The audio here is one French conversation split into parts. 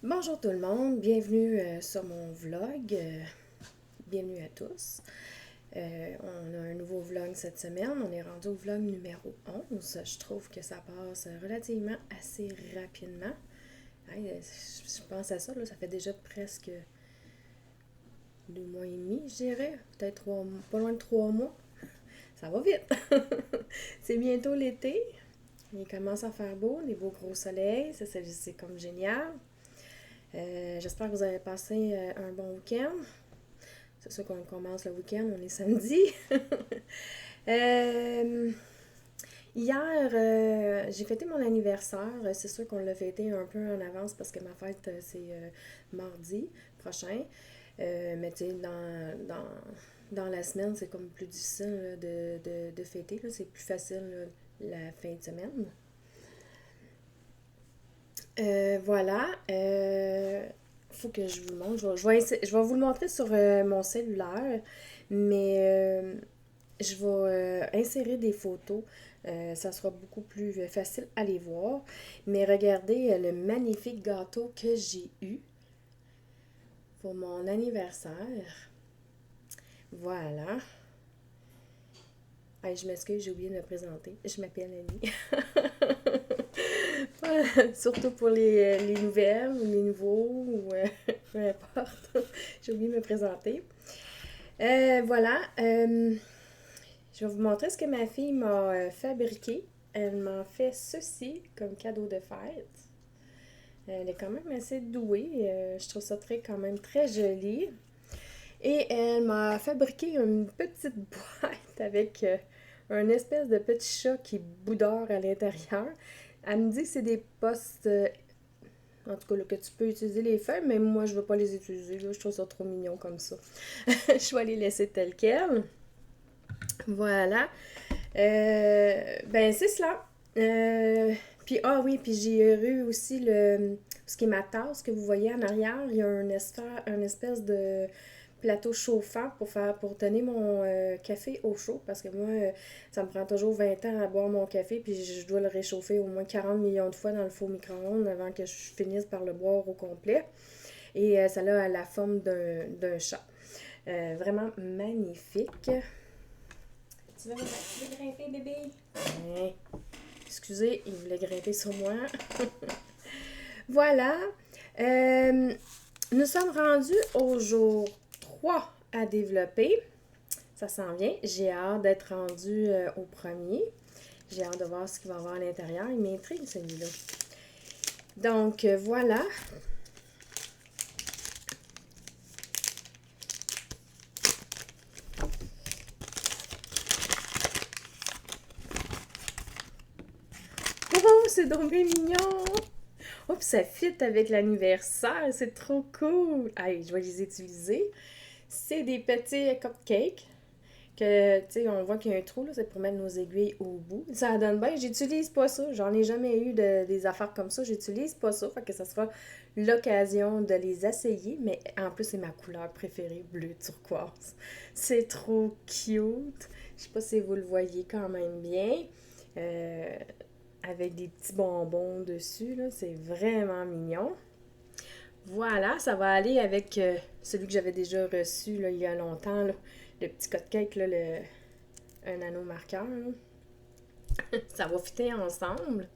Bonjour tout le monde, bienvenue sur mon vlog. Bienvenue à tous. On a un nouveau vlog cette semaine. On est rendu au vlog numéro 11. Je trouve que ça passe relativement assez rapidement. Hey, je pense à ça, là, ça fait déjà presque 2 mois et demi, je dirais. Peut-être pas loin de 3 mois. Ça va vite. C'est bientôt l'été. Il commence à faire beau, des beaux gros soleils. Ça, c'est comme génial. J'espère que vous avez passé un bon week-end. C'est sûr qu'on commence le week-end, on est samedi. Euh, Hier, j'ai fêté mon anniversaire. C'est sûr qu'on l'a fêté un peu en avance parce que ma fête, c'est mardi prochain. Mais tu sais, dans la semaine, c'est comme plus difficile là, de fêter. Là. C'est plus facile là, la fin de semaine. Voilà. Faut que je vous le montre. Je vais vous le montrer sur mon cellulaire, mais je vais insérer des photos. Ça sera beaucoup plus facile à les voir. Mais regardez le magnifique gâteau que j'ai eu pour mon anniversaire. Voilà. Hey, je m'excuse, j'ai oublié de me présenter. Je m'appelle Annie. Surtout pour les nouvelles ou les nouveaux ou peu importe. J'ai oublié de me présenter. Voilà. Je vais vous montrer ce que ma fille m'a fabriqué. Elle m'a fait ceci comme cadeau de fête. Elle est quand même assez douée. Je trouve ça quand même très joli. Et elle m'a fabriqué une petite boîte avec un espèce de petit chat qui boudore à l'intérieur. Elle me dit que c'est des postes, en tout cas là, que tu peux utiliser les feuilles, mais moi je ne veux pas les utiliser. Là, je trouve ça trop mignon comme ça. Je vais les laisser telles quelles. Voilà. Ben c'est cela. Puis ah oui, puis j'ai eu aussi ce qui est ma tasse que vous voyez en arrière. Il y a un espèce de plateau chauffant pour tenir mon café au chaud parce que moi ça me prend toujours 20 ans à boire mon café puis je dois le réchauffer au moins 40 millions de fois dans le faux micro-ondes avant que je finisse par le boire au complet. Et ça a la forme d'un chat. Vraiment magnifique. Tu veux grimper, bébé? Ouais. Excusez, il voulait grimper sur moi. Voilà. Euh, Nous sommes rendus au jour 3 à développer. Ça s'en vient. J'ai hâte d'être rendue au premier. J'ai hâte de voir ce qu'il va y avoir à l'intérieur. Il m'intrigue celui-là. Donc, voilà. Oh, c'est donc bien mignon! Oh, puis ça fit avec l'anniversaire. C'est trop cool! Allez, je vais les utiliser. C'est des petits cupcakes que, tu sais, on voit qu'il y a un trou, là, c'est pour mettre nos aiguilles au bout. Ça donne bien. J'utilise pas ça. J'en ai jamais eu des affaires comme ça. J'utilise pas ça. Fait que ça sera l'occasion de les essayer. Mais en plus, c'est ma couleur préférée, bleu turquoise. C'est trop cute. Je sais pas si vous le voyez quand même bien. Euh, Avec des petits bonbons dessus, là. C'est vraiment mignon. Voilà, ça va aller avec celui que j'avais déjà reçu là, il y a longtemps, là, le petit cupcake, là, un anneau marqueur. Là. Ça va fitter ensemble.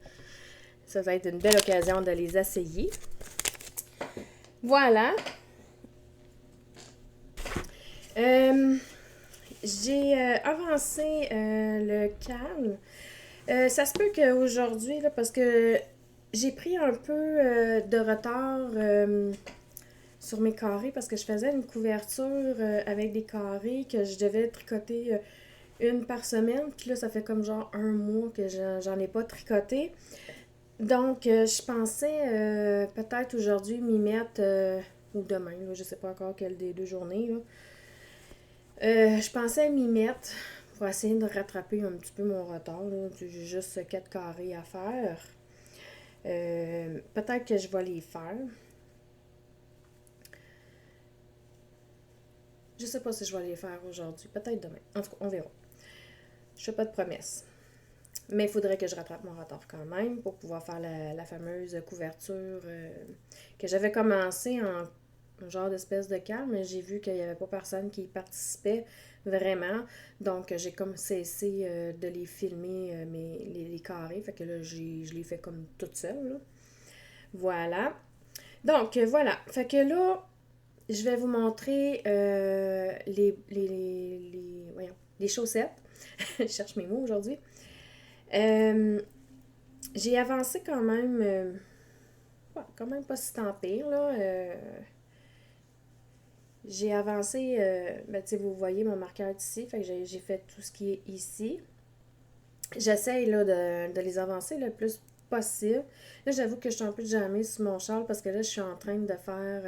Ça va être une belle occasion de les essayer. Voilà. Euh, j'ai avancé le calme. Ça se peut qu'aujourd'hui, là, parce que j'ai pris un peu de retard sur mes carrés parce que je faisais une couverture avec des carrés que je devais tricoter une par semaine. Puis là, ça fait comme genre un mois que j'en ai pas tricoté. Donc, je pensais peut-être aujourd'hui m'y mettre, ou demain, là, je sais pas encore quelle des 2 journées. Là. Je pensais m'y mettre pour essayer de rattraper un petit peu mon retard. J'ai juste 4 carrés à faire. Peut-être que je vais les faire. Je sais pas si je vais les faire aujourd'hui. Peut-être demain. En tout cas, on verra. Je fais pas de promesses. Mais il faudrait que je rattrape mon retard quand même pour pouvoir faire la fameuse couverture que j'avais commencé en genre d'espèce de calme, mais j'ai vu qu'il n'y avait pas personne qui y participait vraiment. Donc, j'ai comme cessé de les filmer, les carrés. Fait que là, je les fais comme toute seule, là. Voilà. Donc, voilà. Fait que là, je vais vous montrer voyons, les chaussettes. Je cherche mes mots aujourd'hui. J'ai avancé quand même pas si tant pire, là. J'ai avancé, ben, tu sais, vous voyez mon marqueur ici, fait que j'ai fait tout ce qui est ici. J'essaye, là, de les avancer le plus possible. Là, j'avoue que je suis un peu jamais sur mon châle parce que là, je suis en train de faire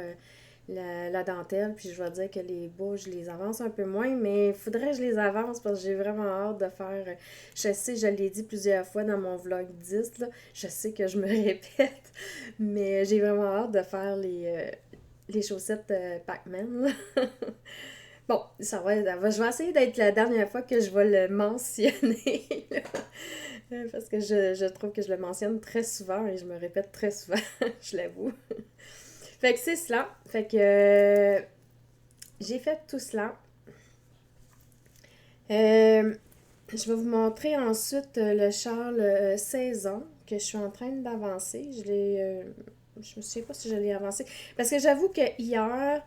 la dentelle, puis je vais dire que les bas, je les avance un peu moins, mais il faudrait que je les avance parce que j'ai vraiment hâte de faire... je sais, je l'ai dit plusieurs fois dans mon vlog 10, là, je sais que je me répète, mais j'ai vraiment hâte de faire les chaussettes Pac-Man, là. Bon, je vais essayer d'être la dernière fois que je vais le mentionner, là. Parce que je trouve que je le mentionne très souvent et je me répète très souvent, je l'avoue. Fait que c'est cela. Fait que j'ai fait tout cela. Je vais vous montrer ensuite le châle saison que je suis en train d'avancer. Je me souviens pas si je l'ai avancé. Parce que j'avoue que hier,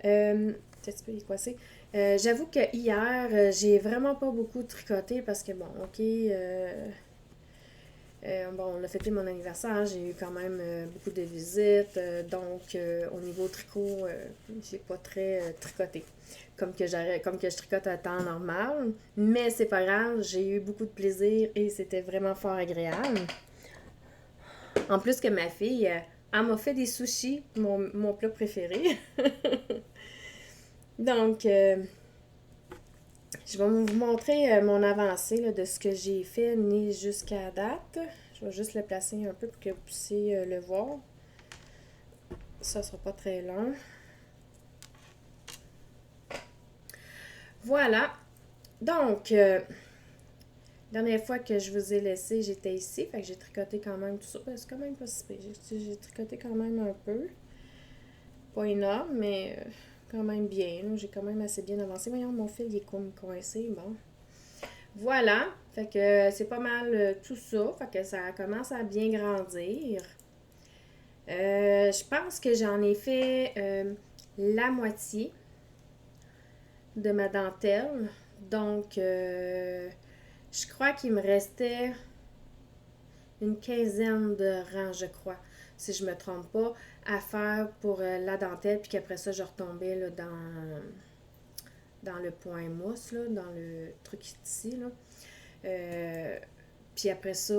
peut-être tu peux y coincer. J'avoue que hier, j'ai vraiment pas beaucoup tricoté parce que bon, ok, bon, on a fêté mon anniversaire, j'ai eu quand même beaucoup de visites, donc au niveau tricot, j'ai pas très tricoté comme que je tricote à temps normal, mais c'est pas grave, j'ai eu beaucoup de plaisir et c'était vraiment fort agréable. En plus que ma fille, elle m'a fait des sushis, mon plat préféré. Donc, je vais vous montrer mon avancée là, de ce que j'ai fait né jusqu'à date. Je vais juste le placer un peu pour que vous puissiez le voir. Ça ne sera pas très long. Voilà. Donc, dernière fois que je vous ai laissé, j'étais ici. Fait que j'ai tricoté quand même tout ça. Ben, c'est quand même pas si pire. J'ai tricoté quand même un peu. Pas énorme, mais quand même bien. J'ai quand même assez bien avancé. Voyons, mon fil il est comme coincé. Bon. Voilà. Fait que c'est pas mal tout ça. Fait que ça commence à bien grandir. Je pense que j'en ai fait la moitié de ma dentelle. Donc, je crois qu'il me restait une quinzaine de rangs, je crois, si je me trompe pas, à faire pour la dentelle. Puis qu'après ça, je retombais là, dans le point mousse, là, dans le truc ici. Là. Puis après ça,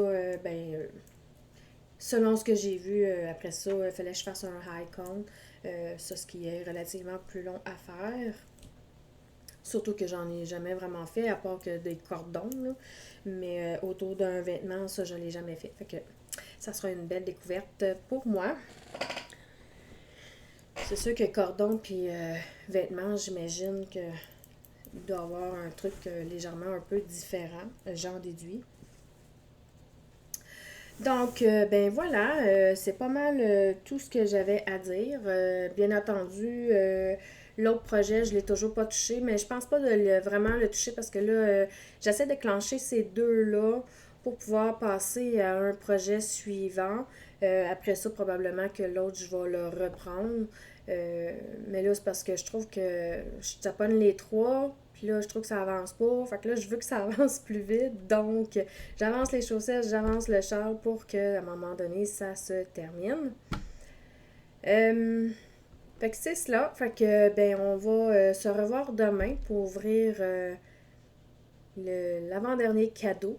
selon ce que j'ai vu, après ça, il fallait que je fasse un high count. Ça, ce qui est relativement plus long à faire. Surtout que j'en ai jamais vraiment fait, à part que des cordons, là. Mais autour d'un vêtement, ça, je ne l'ai jamais fait. Fait que ça sera une belle découverte pour moi. C'est sûr que cordon puis vêtements, j'imagine que il doit y avoir un truc légèrement un peu différent, j'en déduis. Donc, ben voilà, c'est pas mal tout ce que j'avais à dire. Bien entendu, l'autre projet, je l'ai toujours pas touché, mais je pense pas de vraiment le toucher parce que là, j'essaie de clencher ces deux-là pour pouvoir passer à un projet suivant. Après ça, probablement que l'autre, je vais le reprendre. Mais là, c'est parce que je trouve que je taponne les trois, puis là, je trouve que ça avance pas. Fait que là, je veux que ça avance plus vite. Donc, j'avance les chaussettes, j'avance le châle pour qu'à un moment donné, ça se termine. Fait que c'est cela. Fait que, ben, on va se revoir demain pour ouvrir l'avant-dernier cadeau.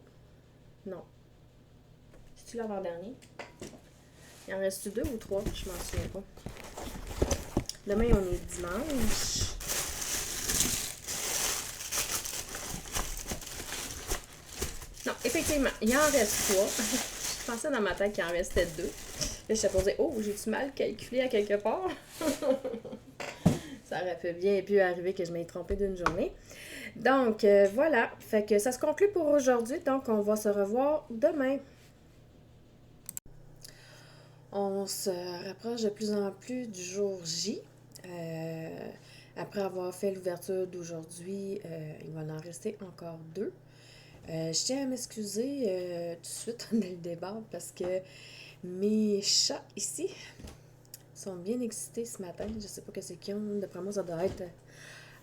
Non. C'est-tu l'avant-dernier? Il en reste deux ou trois? Je m'en souviens pas. Demain, on est dimanche. Non, effectivement, il en reste trois. Je pensais dans ma tête qu'il en restait deux. Là, je t'ai posé, oh, j'ai-tu mal calculé à quelque part? Ça aurait pu bien pu arriver que je m'aie trompée d'une journée. Donc, voilà. Fait que ça se conclut pour aujourd'hui. Donc, on va se revoir demain. On se rapproche de plus en plus du jour J. Après avoir fait l'ouverture d'aujourd'hui, il va en rester encore deux. Je tiens à m'excuser tout de suite dès le départ parce que mes chats ici sont bien excités ce matin. Je sais pas que c'est qu'ils ont. D'après moi, ça doit être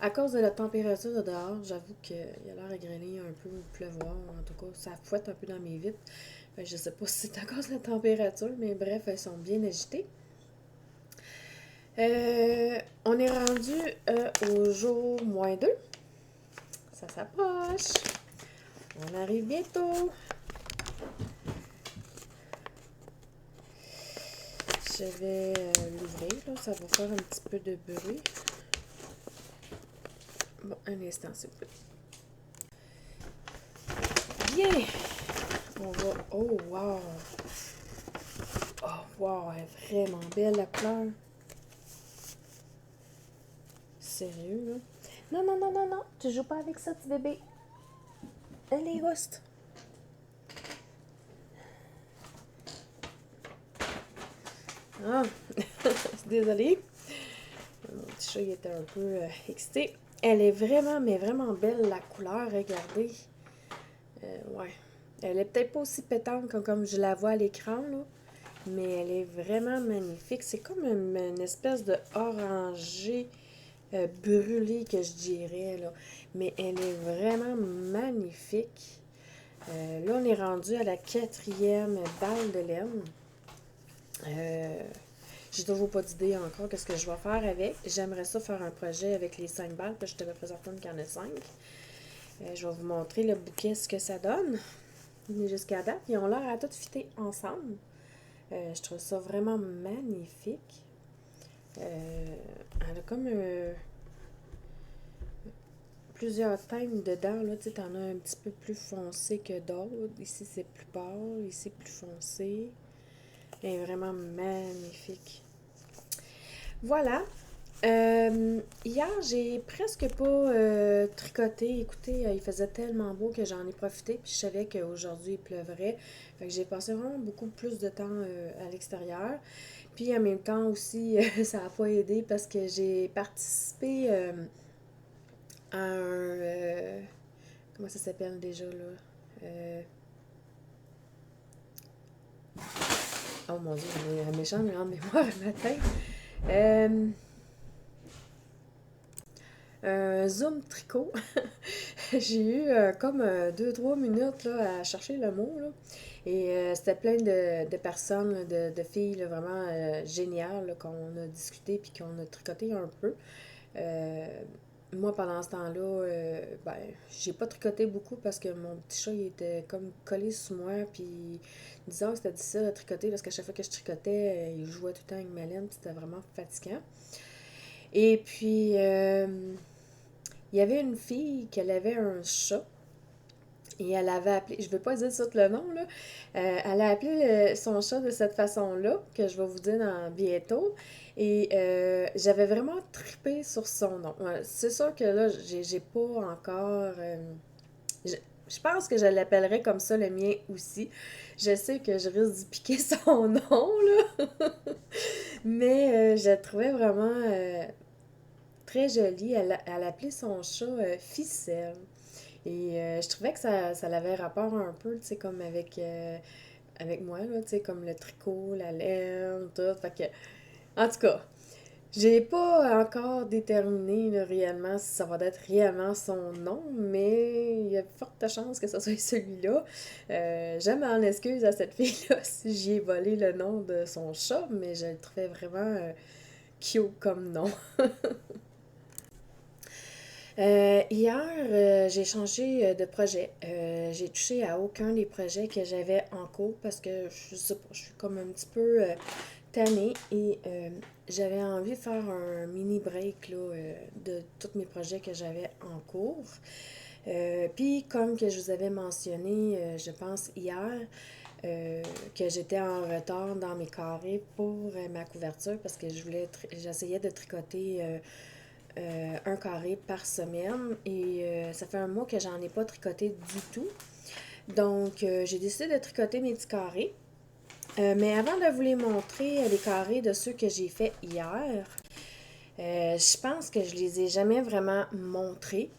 à cause de la température de dehors. J'avoue qu'il a l'air à grêler un peu ou pleuvoir. En tout cas, ça fouette un peu dans mes vitres. Je sais pas si c'est à cause de la température, mais bref, elles sont bien agitées. On est rendu au jour -2. Ça s'approche. On arrive bientôt. Je vais l'ouvrir, là. Ça va faire un petit peu de bruit. Bon, un instant, s'il vous plaît. Bien! On va... Oh, wow! Oh, wow! Elle est vraiment belle, la couleur. Sérieux, là? Non, non, non, non, non! Tu joues pas avec ça, petit bébé! Elle est roste! Ah! Désolée! Mon petit chat, il était un peu excité. Elle est vraiment, mais vraiment belle, la couleur, regardez. Ouais. Elle est peut-être pas aussi pétante comme je la vois à l'écran, là. Mais elle est vraiment magnifique. C'est comme une espèce de orangé brûlé que je dirais, là. Mais elle est vraiment magnifique. Là, on est rendu à la 4e balle de laine. J'ai toujours pas d'idée encore qu'est-ce que je vais faire avec. J'aimerais ça faire un projet avec les 5 balles, parce que je t'avais présenté une qu'il y en a 5. Je vais vous montrer le bouquet, ce que ça donne. Jusqu'à date, ils ont l'air à tout fitter ensemble. Je trouve ça vraiment magnifique. Elle a comme plusieurs thèmes dedans. Là, tu sais, t'en as un petit peu plus foncé que d'autres. Ici, c'est plus pâle. Ici, plus foncé. Elle est vraiment magnifique. Voilà. Hier, j'ai presque pas tricoté. Écoutez, il faisait tellement beau que j'en ai profité. Puis je savais qu'aujourd'hui, il pleuvrait. Fait que j'ai passé vraiment beaucoup plus de temps à l'extérieur. Puis en même temps aussi, ça n'a pas aidé parce que j'ai participé à un... comment ça s'appelle déjà, là? Oh mon Dieu, j'ai un méchant grande mémoire le matin. Un Zoom tricot. J'ai eu comme 2-3 minutes là, à chercher le mot. Là. Et c'était plein de personnes, là, de filles là, vraiment géniales là, qu'on a discuté puis qu'on a tricoté un peu. Euh, Moi, pendant ce temps-là, ben, j'ai pas tricoté beaucoup parce que mon petit chat, il était comme collé sous moi, puis disons que c'était difficile à tricoter parce qu'à chaque fois que je tricotais, il jouait tout le temps avec ma laine, puis c'était vraiment fatigant. Et puis, il y avait une fille qui avait un chat, et elle avait appelé, je ne vais pas dire tout le nom, là, elle a appelé son chat de cette façon-là, que je vais vous dire bientôt. Et j'avais vraiment trippé sur son nom. Ouais, c'est sûr que là, j'ai pas encore. Je, je pense que je l'appellerais comme ça le mien aussi. Je sais que je risque d'y piquer son nom, là. Mais je la trouvais vraiment très jolie. Elle appelait son chat Ficelle. Et je trouvais que ça avait rapport un peu, tu sais, comme avec moi, là, tu sais, comme le tricot, la laine, tout. Fait que, en tout cas, j'ai pas encore déterminé là, réellement si ça va être réellement son nom, mais il y a de fortes chances que ce soit celui-là. Je m'en excuse à cette fille-là si j'y ai volé le nom de son chat, mais je le trouvais vraiment cute comme nom. Hier, j'ai changé de projet. J'ai touché à aucun des projets que j'avais en cours parce que je sais pas, je suis comme un petit peu tannée et j'avais envie de faire un mini break là, de tous mes projets que j'avais en cours. Puis comme que je vous avais mentionné, je pense hier, que j'étais en retard dans mes carrés pour ma couverture parce que j'essayais de tricoter un carré par semaine et ça fait un mois que j'en ai pas tricoté du tout. Donc, j'ai décidé de tricoter mes petits carrés. Mais avant de vous les montrer, les carrés de ceux que j'ai fait hier, je pense que je les ai jamais vraiment montrés.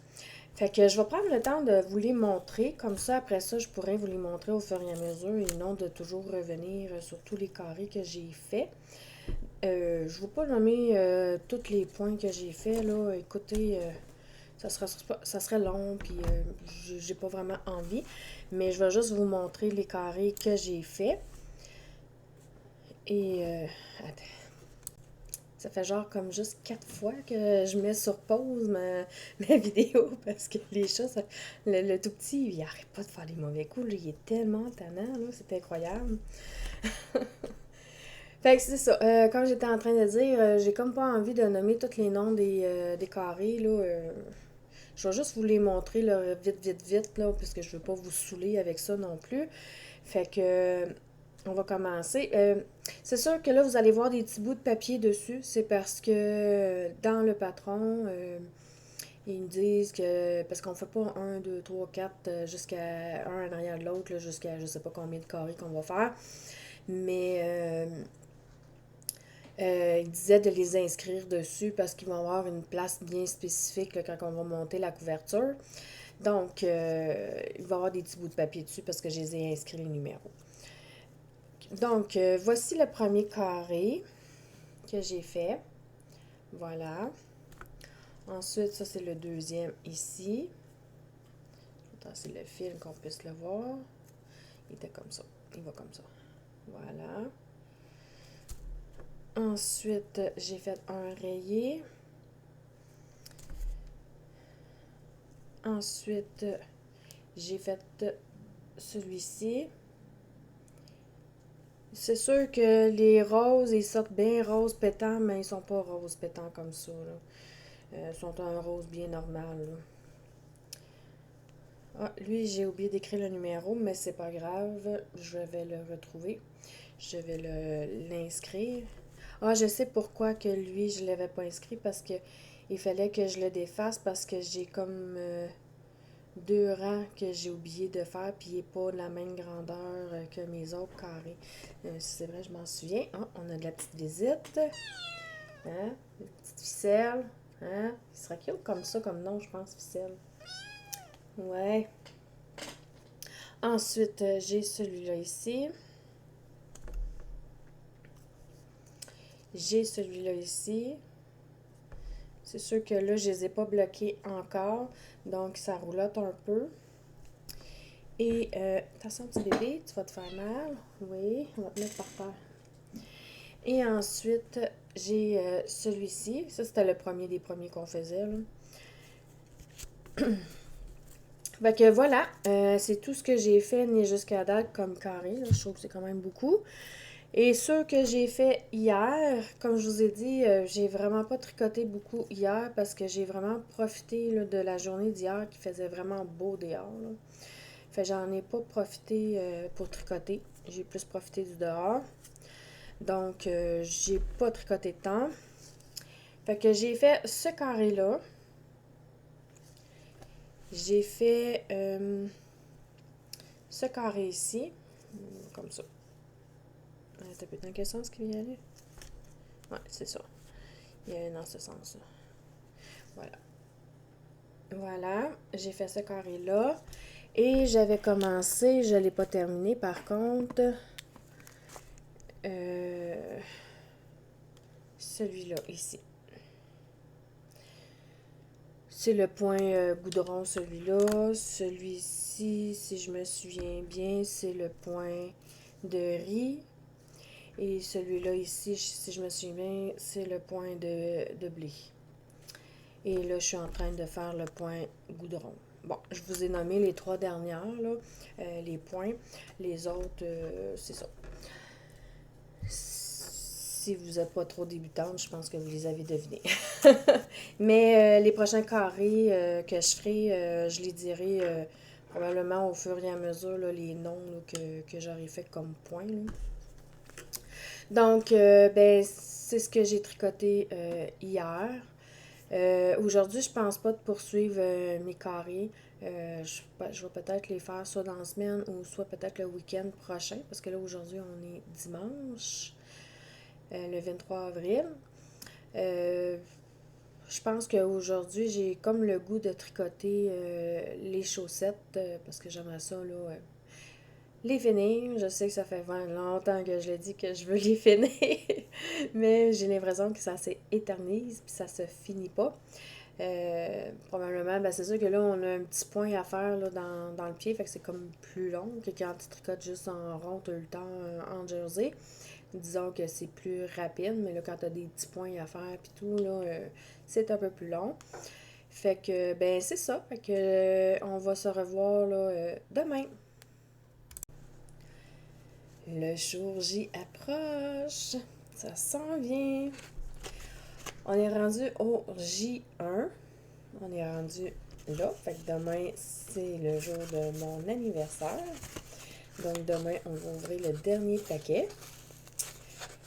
Fait que je vais prendre le temps de vous les montrer. Comme ça, après ça, je pourrais vous les montrer au fur et à mesure et non de toujours revenir sur tous les carrés que j'ai faits. Je ne vais pas nommer tous les points que j'ai faits, là. Écoutez, ça serait long, puis j'ai pas vraiment envie. Mais je vais juste vous montrer les carrés que j'ai faits. Et, attends. Ça fait genre comme juste 4 fois que je mets sur pause ma vidéo parce que les chats, le tout petit, il arrête pas de faire des mauvais coups. Là, il est tellement tannant, là, c'est incroyable. Fait que c'est ça. Comme j'étais en train de dire, j'ai comme pas envie de nommer tous les noms des carrés, là. Je vais juste vous les montrer là, vite, vite, vite, là, puisque je veux pas vous saouler avec ça non plus. Fait que, on va commencer. C'est sûr que là, vous allez voir des petits bouts de papier dessus. C'est parce que dans le patron, ils me disent que, parce qu'on fait pas un 2 3 4 jusqu'à un en arrière de l'autre, là, jusqu'à je sais pas combien de carrés qu'on va faire. Mais il disait de les inscrire dessus parce qu'ils vont avoir une place bien spécifique là, quand on va monter la couverture. Donc, il va y avoir des petits bouts de papier dessus parce que je les ai inscrits les numéros. Donc, voici le premier carré que j'ai fait. Voilà. Ensuite, ça c'est le deuxième ici. Je vais tasser le fil qu'on puisse le voir. Il était comme ça. Il va comme ça. Voilà. Ensuite, j'ai fait un rayé. Ensuite, j'ai fait celui-ci. C'est sûr que les roses, ils sortent bien roses pétants, mais ils sont pas roses pétants comme ça, là. Ils sont un rose bien normal, là. Ah, lui, j'ai oublié d'écrire le numéro, mais c'est pas grave. Je vais le retrouver. Je vais l'inscrire. Ah, je sais pourquoi que lui, je l'avais pas inscrit, parce que il fallait que je le défasse, parce que j'ai comme deux rangs que j'ai oublié de faire, puis il n'est pas de la même grandeur que mes autres carrés. C'est vrai, je m'en souviens. Ah, on a de la petite visite. Hein? Une petite ficelle. Hein? Il sera cute comme ça, comme nom, je pense, ficelle. Ouais. Ensuite, j'ai celui-là ici. J'ai celui-là ici. C'est sûr que là, je ne les ai pas bloqués encore. Donc, ça roulotte un peu. Et, attention, petit bébé, tu vas te faire mal. Oui, on va te mettre par terre. Et ensuite, j'ai celui-ci. Ça, c'était le premier des premiers qu'on faisait, là. Fait que voilà, c'est tout ce que j'ai fait né jusqu'à date comme carré. Là. Je trouve que c'est quand même beaucoup. Et ceux que j'ai fait hier, comme je vous ai dit, j'ai vraiment pas tricoté beaucoup hier parce que j'ai vraiment profité là, de la journée d'hier qui faisait vraiment beau dehors. Là. Fait que j'en ai pas profité pour tricoter. J'ai plus profité du dehors. Donc, j'ai pas tricoté de temps. Fait que j'ai fait ce carré-là. J'ai fait ce carré ici, comme ça. T'as dans quel sens qu'il vient aller? Ouais, c'est ça. Il y a dans ce sens-là. Voilà. Voilà, j'ai fait ce carré-là. Et j'avais commencé, je ne l'ai pas terminé par contre. Celui-là, ici. C'est le point goudron, celui-là. Celui-ci, si je me souviens bien, c'est le point de riz. Et celui-là ici, si je me souviens bien, c'est le point de blé. Et là, je suis en train de faire le point goudron. Bon, je vous ai nommé les trois dernières, là, les points. Les autres, c'est ça. Si vous n'êtes pas trop débutante, je pense que vous les avez devinés. Mais les prochains carrés que je ferai, je les dirai probablement au fur et à mesure, là, les noms là, que j'aurai fait comme point. Là. Donc, ben, c'est ce que j'ai tricoté hier. Aujourd'hui, je pense pas de poursuivre mes carrés. Je vais peut-être les faire soit dans la semaine ou soit peut-être le week-end prochain, parce que là, aujourd'hui, on est dimanche, le 23 avril. Euh, je pense qu'aujourd'hui, j'ai comme le goût de tricoter les chaussettes, parce que j'aimerais ça, là, les finir. Je sais que ça fait vraiment longtemps que je l'ai dit que je veux les finir, mais j'ai l'impression que ça s'éternise puis ça se finit pas. Probablement, ben c'est sûr que là, on a un petit point à faire là, dans le pied, fait que c'est comme plus long que quand tu tricotes juste en rond tout le temps en jersey. Disons que c'est plus rapide, mais là, quand tu as des petits points à faire puis tout, là, c'est un peu plus long. Fait que, ben c'est ça. Fait que, on va se revoir là, demain. Le jour J approche. Ça s'en vient. On est rendu au J1. On est rendu là. Fait que demain, c'est le jour de mon anniversaire. Donc demain, on va ouvrir le dernier paquet.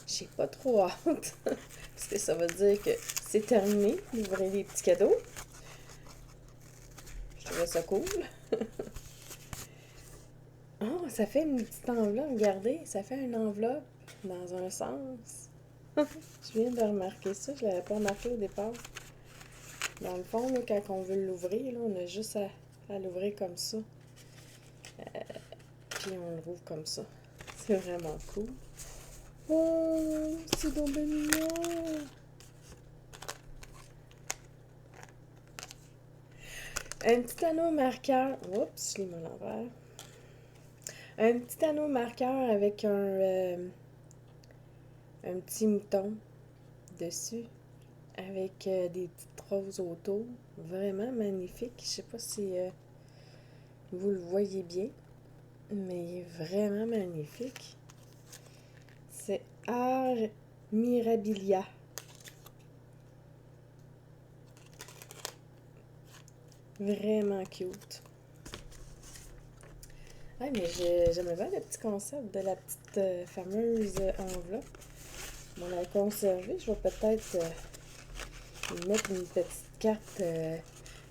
J'ai pas trop hâte. Parce que ça veut dire que c'est terminé d'ouvrir les petits cadeaux. Je trouvais ça cool. Oh, ça fait une petite enveloppe. Regardez, ça fait une enveloppe dans un sens. Je viens de remarquer ça. Je l'avais pas remarqué au départ. Dans le fond, là, quand on veut l'ouvrir, là, on a juste à l'ouvrir comme ça. Puis on le rouvre comme ça. C'est vraiment cool. Oh, c'est donc bien mignon! Un petit anneau marqueur. Oups, je l'ai mis à l'envers. Un petit anneau marqueur avec un petit mouton dessus. Avec des petites roses autour. Vraiment magnifique. Je sais pas si vous le voyez bien. Mais vraiment magnifique. C'est Art Mirabilia. Vraiment cute. Ah, mais j'aimais bien le petit concept de la petite fameuse enveloppe. On l'a conservé. Je vais peut-être mettre une petite carte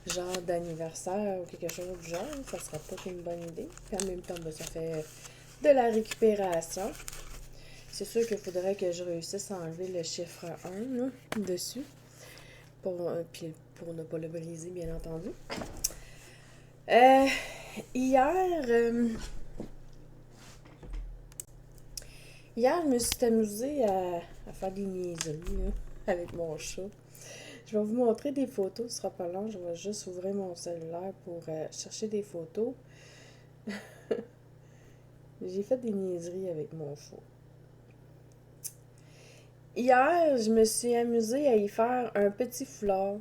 genre d'anniversaire ou quelque chose du genre. Ça sera peut-être une bonne idée. Puis en même temps, ben, ça fait de la récupération. C'est sûr qu'il faudrait que je réussisse à enlever le chiffre 1 là, dessus. Puis pour ne pas le briser, bien entendu. Hier, hier, je me suis amusée à faire des niaiseries là, avec mon chat. Je vais vous montrer des photos, ce sera pas long. Je vais juste ouvrir mon cellulaire pour chercher des photos. J'ai fait des niaiseries avec mon chat. Hier, je me suis amusée à y faire un petit foulard.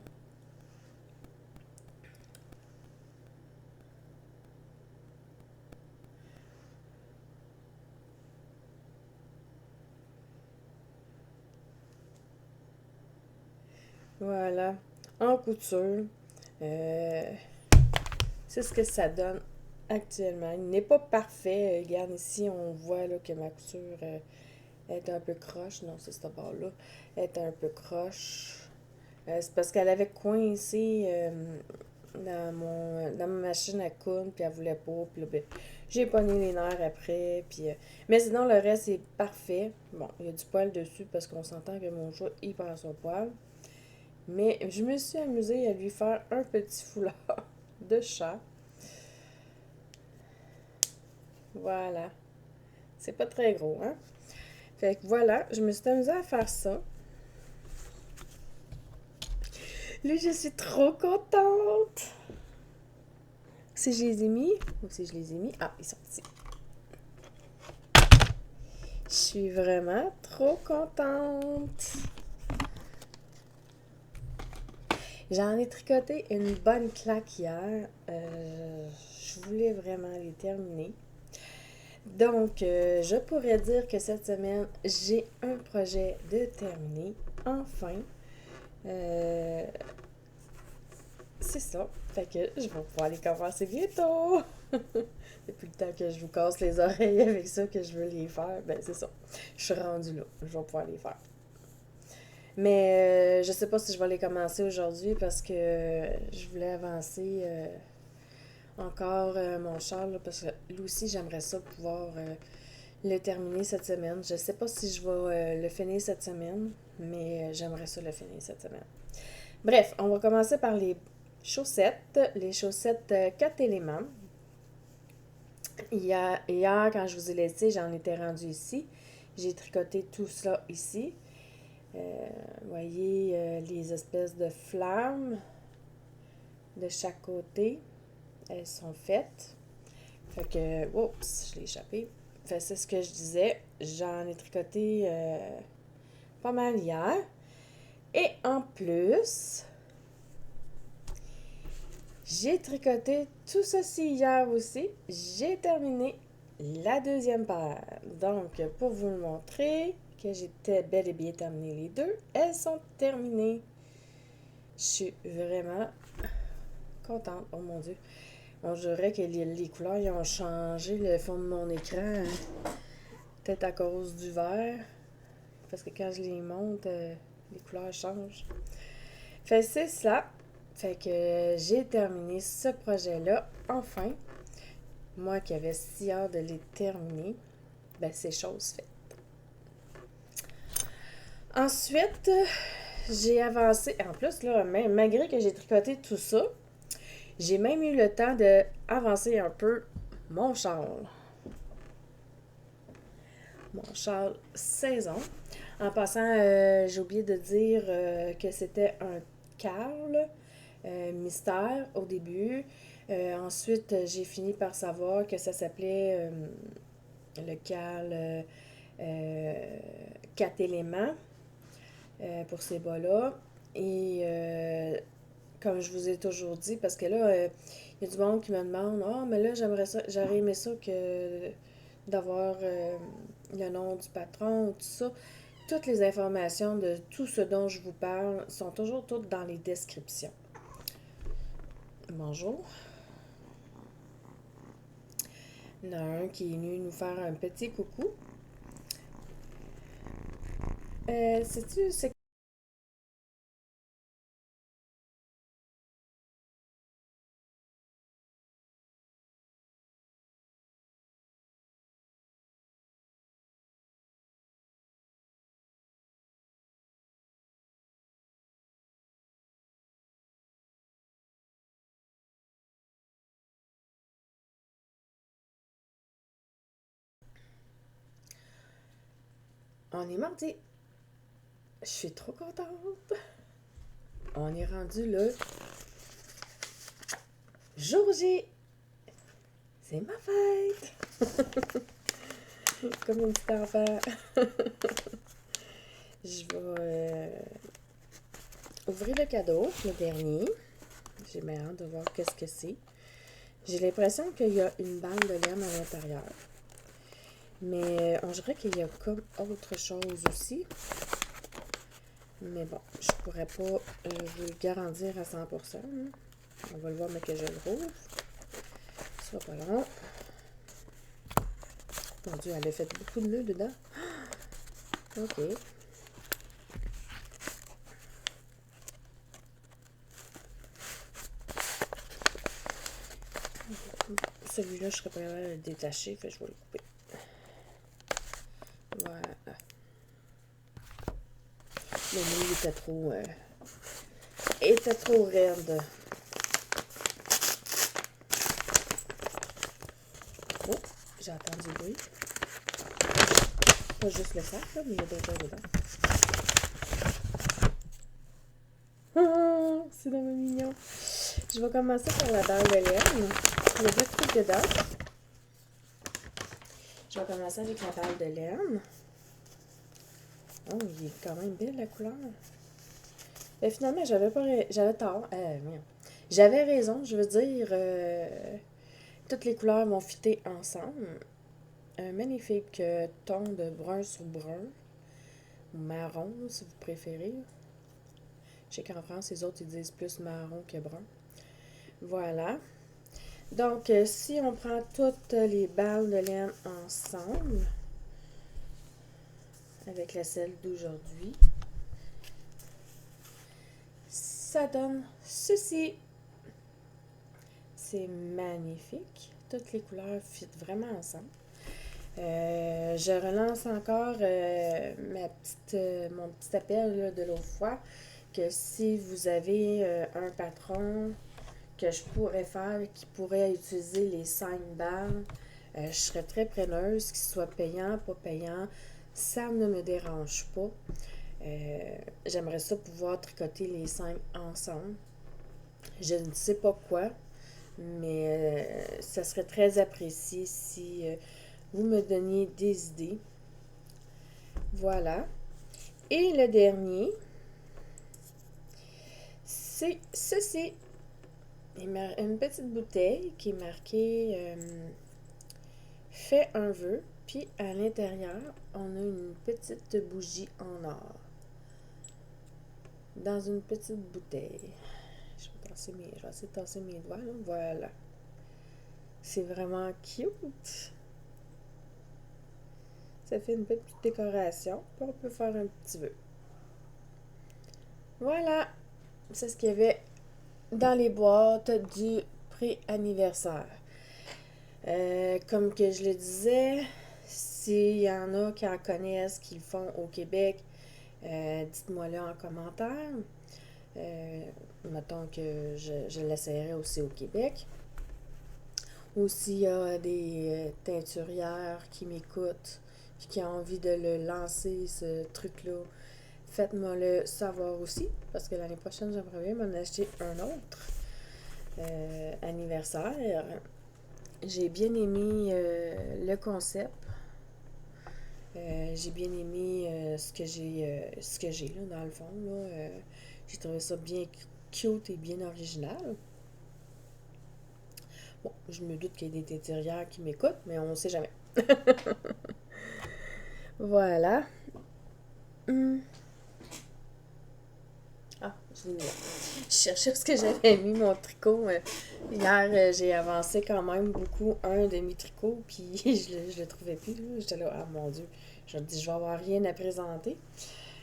Voilà, en couture. Euh, c'est ce que ça donne actuellement. Il n'est pas parfait. Regarde ici, on voit là, que ma couture est un peu croche. Non, c'est cette barre-là. Elle est un peu croche. C'est parce qu'elle avait coincé dans ma machine à coudre, puis elle voulait pas. Puis là, ben, j'ai pogné les nerfs après. Puis, mais sinon, le reste est parfait. Bon, il y a du poil dessus parce qu'on s'entend que mon chat, il perd son poil. Mais je me suis amusée à lui faire un petit foulard de chat. Voilà. C'est pas très gros, hein? Fait que voilà, je me suis amusée à faire ça. Là, je suis trop contente. Si je les ai mis, ou si je les ai mis, ah, ils sont ici. Je suis vraiment trop contente. J'en ai tricoté une bonne claque hier. Je voulais vraiment les terminer. Donc, je pourrais dire que cette semaine, j'ai un projet de terminer. Enfin. C'est ça. Fait que je vais pouvoir les commencer bientôt. Depuis le temps que je vous casse les oreilles avec ça, que je veux les faire, ben c'est ça. Je suis rendue là. Je vais pouvoir les faire. Mais je sais pas si je vais les commencer aujourd'hui parce que je voulais avancer encore mon char, là, parce que lui aussi, j'aimerais ça pouvoir le terminer cette semaine. Je sais pas si je vais le finir cette semaine, mais j'aimerais ça le finir cette semaine. Bref, on va commencer par les chaussettes. Les chaussettes 4 éléments. Hier, quand je vous ai laissé, j'en étais rendue ici. J'ai tricoté tout ça ici. Vous voyez les espèces de flammes de chaque côté. Elles sont faites. Fait que, oups, je l'ai échappé. Fait c'est ce que je disais. J'en ai tricoté pas mal hier. Et en plus, j'ai tricoté tout ceci hier aussi. J'ai terminé la deuxième paire. Donc, pour vous le montrer que j'étais bel et bien terminé les deux, elles sont terminées. Je suis vraiment contente. Oh mon Dieu. On dirait que les couleurs ils ont changé le fond de mon écran. Hein. Peut-être à cause du vert. Parce que quand je les monte, les couleurs changent. Fait c'est ça. Fait que j'ai terminé ce projet-là. Enfin, moi qui avais si hâte de les terminer, ben c'est chose faite. Ensuite, j'ai avancé. En plus, là, même, malgré que j'ai tricoté tout ça, j'ai même eu le temps d'avancer un peu mon châle. Mon châle saison. En passant, j'ai oublié de dire que c'était un Carl mystère au début. Ensuite, j'ai fini par savoir que ça s'appelait le Carl 4 éléments pour ces bas-là. Et comme je vous ai toujours dit, parce que là, il y a du monde qui me demande ah, mais là, j'aurais aimé ça que d'avoir le nom du patron, tout ça. Toutes les informations de tout ce dont je vous parle sont toujours toutes dans les descriptions. Bonjour. Il y en a un qui est venu nous faire un petit coucou. Sais-tu, c'est on est mardi. Je suis trop contente. On est rendu le jour J. C'est ma fête. Comme une petite enfant. Je vais ouvrir le cadeau, le dernier. J'ai bien hâte de voir qu'est-ce que c'est. J'ai l'impression qu'il y a une balle de laine à l'intérieur. Mais on dirait qu'il y a comme autre chose aussi. Mais bon, je pourrais pas vous le garantir à 100%. Hein. On va le voir mais que je le rouvre. Ce sera pas long. Mon Dieu, elle a fait beaucoup de nœuds dedans. OK. Celui-là, je serais pas capable de le détacher, fait que je vais le couper. Voilà. Le nœud était trop raide. Oh, j'ai entendu le bruit. Pas juste le sac, là, mais il y a d'autres choses dedans. Oh, c'est vraiment mignon. Je vais commencer par la balle de laine. Il y a deux trucs dedans. Je vais commencer avec la balle de laine. Oh, il est quand même belle la couleur. Et finalement, j'avais tort. J'avais raison, je veux dire, toutes les couleurs vont fitter ensemble. Un magnifique ton de brun sur brun, ou marron si vous préférez. Je sais qu'en France, les autres, ils disent plus marron que brun. Voilà. Donc, si on prend toutes les balles de laine ensemble, avec la celle d'aujourd'hui, ça donne ceci. C'est magnifique. Toutes les couleurs fit vraiment ensemble. Je relance encore mon petit appel là, de l'autre fois, que si vous avez un patron que je pourrais faire, qui pourrait utiliser les 5 balles, je serais très preneuse, qu'il soit payant, pas payant, ça ne me dérange pas. J'aimerais ça pouvoir tricoter les 5 ensemble. Je ne sais pas quoi, mais ça serait très apprécié si vous me donniez des idées. Voilà. Et le dernier, c'est ceci. Une petite bouteille qui est marquée Fais un vœu. Puis à l'intérieur, on a une petite bougie en or. Dans une petite bouteille. Je vais essayer de tasser mes doigts. Là. Voilà. C'est vraiment cute. Ça fait une petite décoration. Puis on peut faire un petit vœu. Voilà. C'est ce qu'il y avait dans les boîtes du pré-anniversaire. Comme que je le disais, s'il y en a qui en connaissent, qui le font au Québec, dites-moi-le en commentaire. Mettons que je l'essayerai aussi au Québec. Ou s'il y a des teinturières qui m'écoutent et qui ont envie de le lancer, ce truc-là, faites-moi le savoir aussi, parce que l'année prochaine, j'aimerais bien m'en acheter un autre anniversaire. J'ai bien aimé le concept. J'ai bien aimé ce que j'ai là, dans le fond. Là. J'ai trouvé ça bien cute et bien original. Bon, je me doute qu'il y a des teinturières qui m'écoutent, mais on ne sait jamais. Voilà. Ah, je l'ai mis là. Je cherchais ce que j'avais mis, mon tricot. Hier, j'ai avancé quand même beaucoup un de mes tricots, puis je le trouvais plus. J'étais là, ah mon Dieu, je me dis, je vais avoir rien à présenter.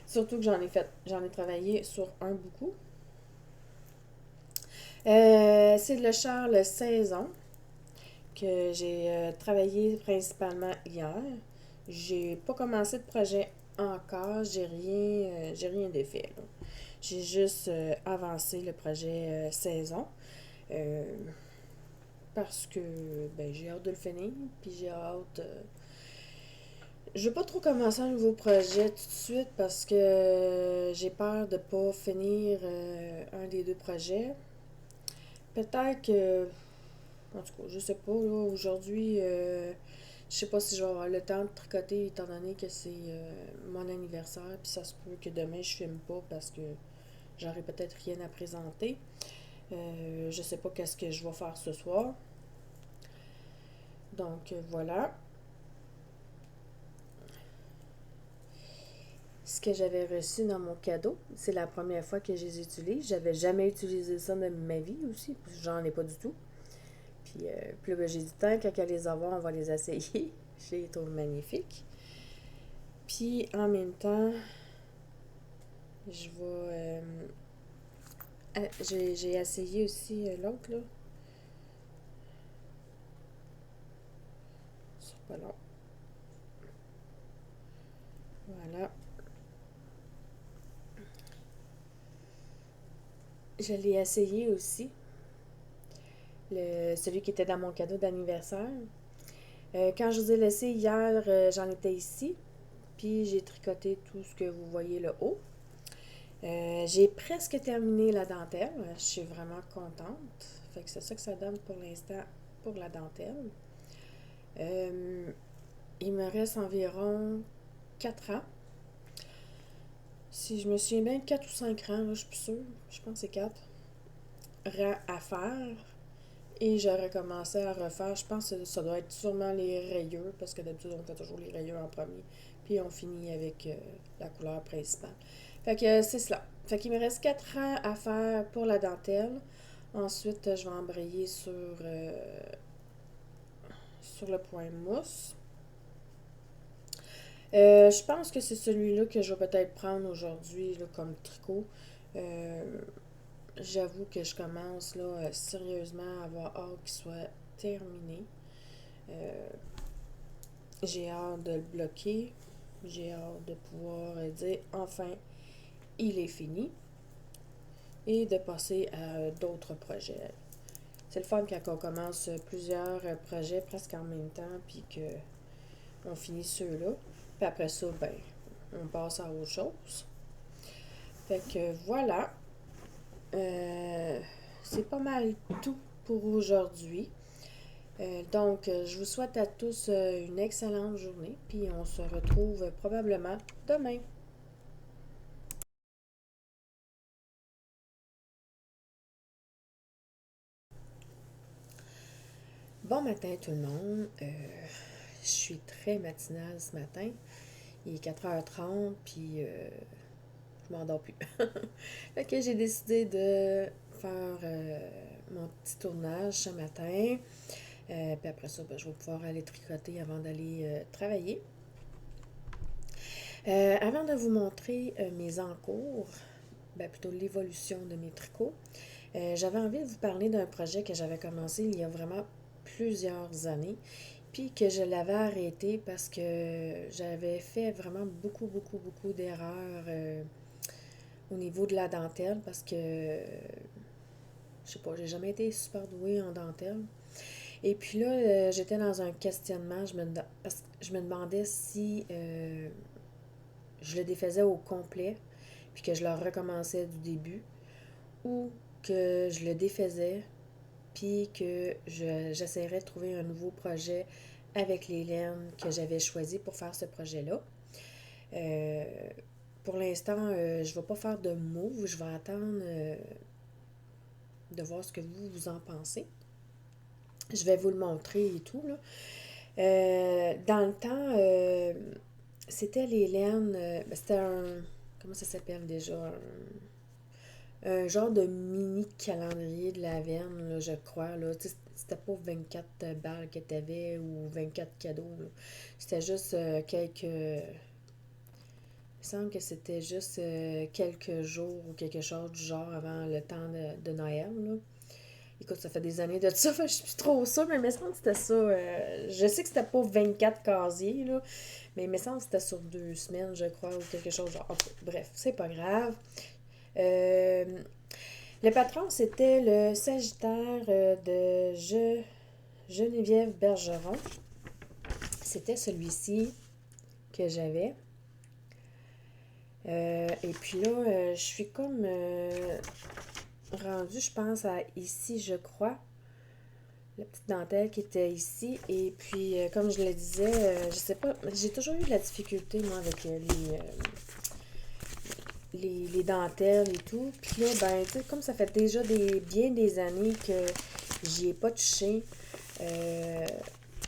Surtout que j'en ai travaillé sur un beaucoup. C'est le Charles Saison que j'ai travaillé principalement hier. J'ai pas commencé de projet encore, j'ai rien de fait. Là. J'ai juste avancé le projet saison parce que ben, j'ai hâte de le finir, puis j'ai hâte. Je veux pas trop commencer un nouveau projet tout de suite parce que j'ai peur de pas finir un des deux projets. Peut-être que, en tout cas, je sais pas, là, aujourd'hui, je sais pas si je vais avoir le temps de tricoter étant donné que c'est mon anniversaire, puis ça se peut que demain je filme pas parce que j'aurai peut-être rien à présenter. Je sais pas qu'est-ce que je vais faire ce soir. Donc voilà. Ce que j'avais reçu dans mon cadeau, c'est la première fois que je les utilise. J'avais jamais utilisé ça de ma vie aussi, parce que j'en ai pas du tout. Puis là, ben, j'ai dit, tant qu'à les avoir, on va les essayer. Je les trouve magnifiques. Puis en même temps, je vais... j'ai essayé aussi l'autre, là. C'est pas long. Voilà. Je l'ai essayé aussi. Celui qui était dans mon cadeau d'anniversaire. Quand je vous ai laissé hier, j'en étais ici. Puis j'ai tricoté tout ce que vous voyez le haut. J'ai presque terminé la dentelle. Je suis vraiment contente. Fait que c'est ça que ça donne pour l'instant pour la dentelle. Il me reste environ 4 ans. Si je me souviens bien, 4 ou 5 rangs, là, je suis plus sûre. Je pense que c'est 4 rangs à faire. Et j'aurais commencé à refaire. Je pense que ça doit être sûrement les rayures, parce que d'habitude, on fait toujours les rayures en premier. Puis on finit avec la couleur principale. Fait que c'est cela. Fait qu'il me reste 4 rangs à faire pour la dentelle. Ensuite, je vais embrayer sur le point mousse. Je pense que c'est celui-là que je vais peut-être prendre aujourd'hui là, comme tricot. j'avoue que je commence là sérieusement à avoir hâte qu'il soit terminé. Euh, j'ai hâte de le bloquer. J'ai hâte de pouvoir dire enfin il est fini et de passer à d'autres projets. C'est le fun quand on commence plusieurs projets presque en même temps puis qu'on finit ceux-là. Puis après ça, ben, on passe à autre chose. Fait que voilà. Euh, c'est pas mal tout pour aujourd'hui. Donc, je vous souhaite à tous une excellente journée, puis on se retrouve probablement demain. Bon matin tout le monde. Je suis très matinale ce matin. Il est 4h30, puis je m'endors plus. Fait que j'ai décidé de faire mon petit tournage ce matin. Puis après ça, ben, je vais pouvoir aller tricoter avant d'aller travailler. Avant de vous montrer mes encours, ben, plutôt l'évolution de mes tricots, j'avais envie de vous parler d'un projet que j'avais commencé il y a vraiment plusieurs années, puis que je l'avais arrêté parce que j'avais fait vraiment beaucoup d'erreurs au niveau de la dentelle parce que, je sais pas, j'ai jamais été super douée en dentelle. Et puis là, j'étais dans un questionnement, parce que je me demandais si je le défaisais au complet, puis que je le recommençais du début, ou que je le défaisais, puis que j'essaierais de trouver un nouveau projet avec les laines que j'avais choisi pour faire ce projet-là. Euh, pour l'instant, je ne vais pas faire de move, je vais attendre de voir ce que vous en pensez. Je vais vous le montrer et tout, là. Dans le temps, c'était les laines, c'était un, comment ça s'appelle déjà? Un genre de mini calendrier de la veine, là, je crois. Là. C'était pas 24 balles que tu avais ou 24 cadeaux. Là. C'était juste quelques. Il me semble que c'était juste quelques jours ou quelque chose du genre avant le temps de Noël. Là. Écoute, ça fait des années de ça, je suis plus trop sûre, mais il me semble que c'était ça. Je sais que c'était pas 24 casiers, là, mais il me semble que c'était sur 2 semaines, je crois, ou quelque chose genre. Ok, bref, c'est pas grave. Euh, le patron, c'était le Sagittaire Geneviève Bergeron. C'était celui-ci que j'avais. Et puis là, je suis comme rendue, je pense, à ici, je crois. La petite dentelle qui était ici. Et puis, comme je le disais, je sais pas, j'ai toujours eu de la difficulté, moi, avec les dentelles et tout. Puis là, ben, tu sais, comme ça fait déjà bien des années que j'y ai pas touché, euh,